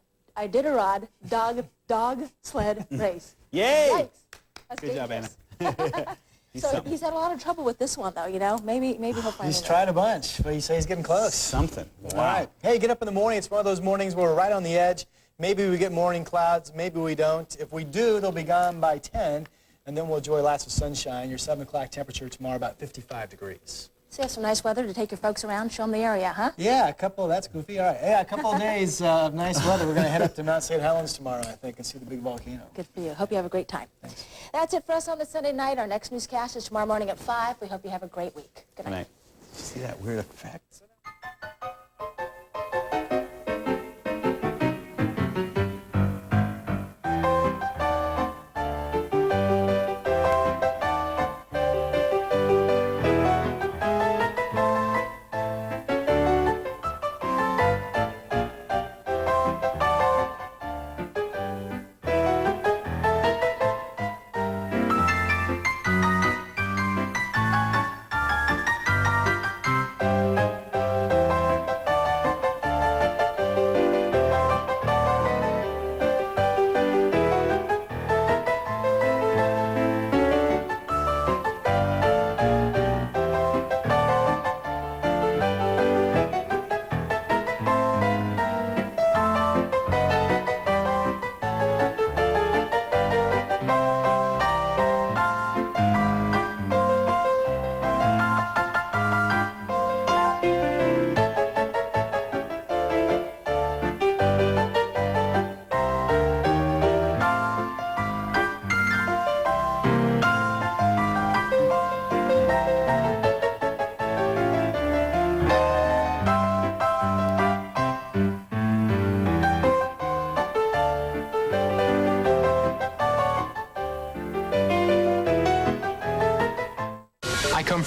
dog sled race. Yay! Yikes. That's Good dangerous. job, Anna. So he's had a lot of trouble with this one, though, you know. Maybe he'll find He's it. tried a bunch, but you say he's getting close. Something. Wow. All right. Hey, get up in the morning. It's one of those mornings where we're right on the edge. Maybe we get morning clouds. Maybe we don't. If we do, they'll be gone by 10, and then we'll enjoy lots of sunshine. Your 7 o'clock temperature tomorrow about 55 degrees. So you have some nice weather to take your folks around, show them the area, huh? Yeah, that's goofy. All right. Yeah, a couple of days of nice weather. We're going to head up to Mount St. Helens tomorrow, I think, and see the big volcano. Good for you. Hope you have a great time. Thanks. That's it for us on this Sunday night. Our next newscast is tomorrow morning at 5. We hope you have a great week. Good night. Good night. See that weird effect?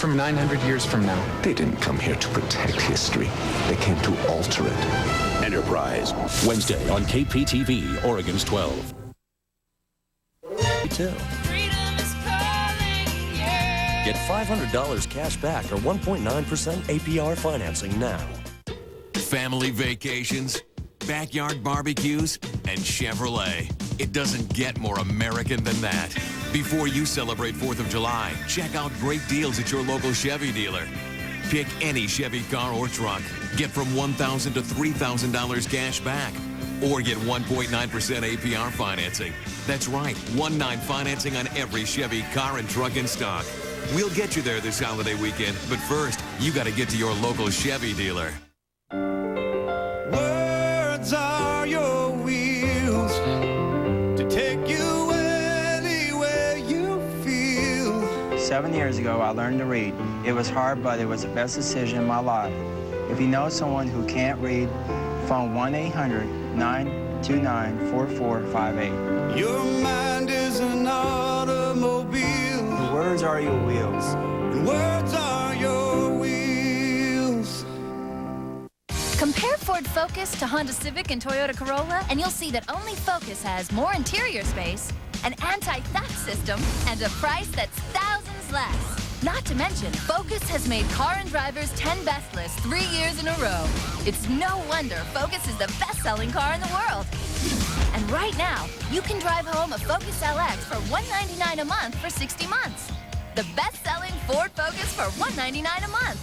from 900 years from now. They didn't come here to protect history. They came to alter it. Enterprise, Wednesday on KPTV, Oregon's 12. Get $500 cash back or 1.9% APR financing now. Family vacations, backyard barbecues, and Chevrolet. It doesn't get more American than that. Before you celebrate 4th of July, check out great deals at your local Chevy dealer. Pick any Chevy car or truck. Get from $1,000 to $3,000 cash back. Or get 1.9% APR financing. That's right, 1.9 financing on every Chevy car and truck in stock. We'll get you there this holiday weekend, but first, you got to get to your local Chevy dealer. Words are your wheels to take you anywhere you feel. 7 years ago, I learned to read. It was hard, but it was the best decision in my life. If you know someone who can't read, phone 1-800-929-4458. Your mind is an automobile. Words are your wheels. And words are your wheels. Compare Ford Focus to Honda Civic and Toyota Corolla, and you'll see that only Focus has more interior space, an anti-theft system, and a price that's thousands less. Not to mention, Focus has made Car and Driver's 10 Best list 3 years in a row. It's no wonder Focus is the best-selling car in the world. And right now, you can drive home a Focus LX for $199 a month for 60 months. The best-selling Ford Focus for $199 a month.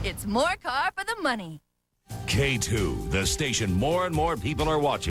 It's more car for the money. K2, the station more and more people are watching.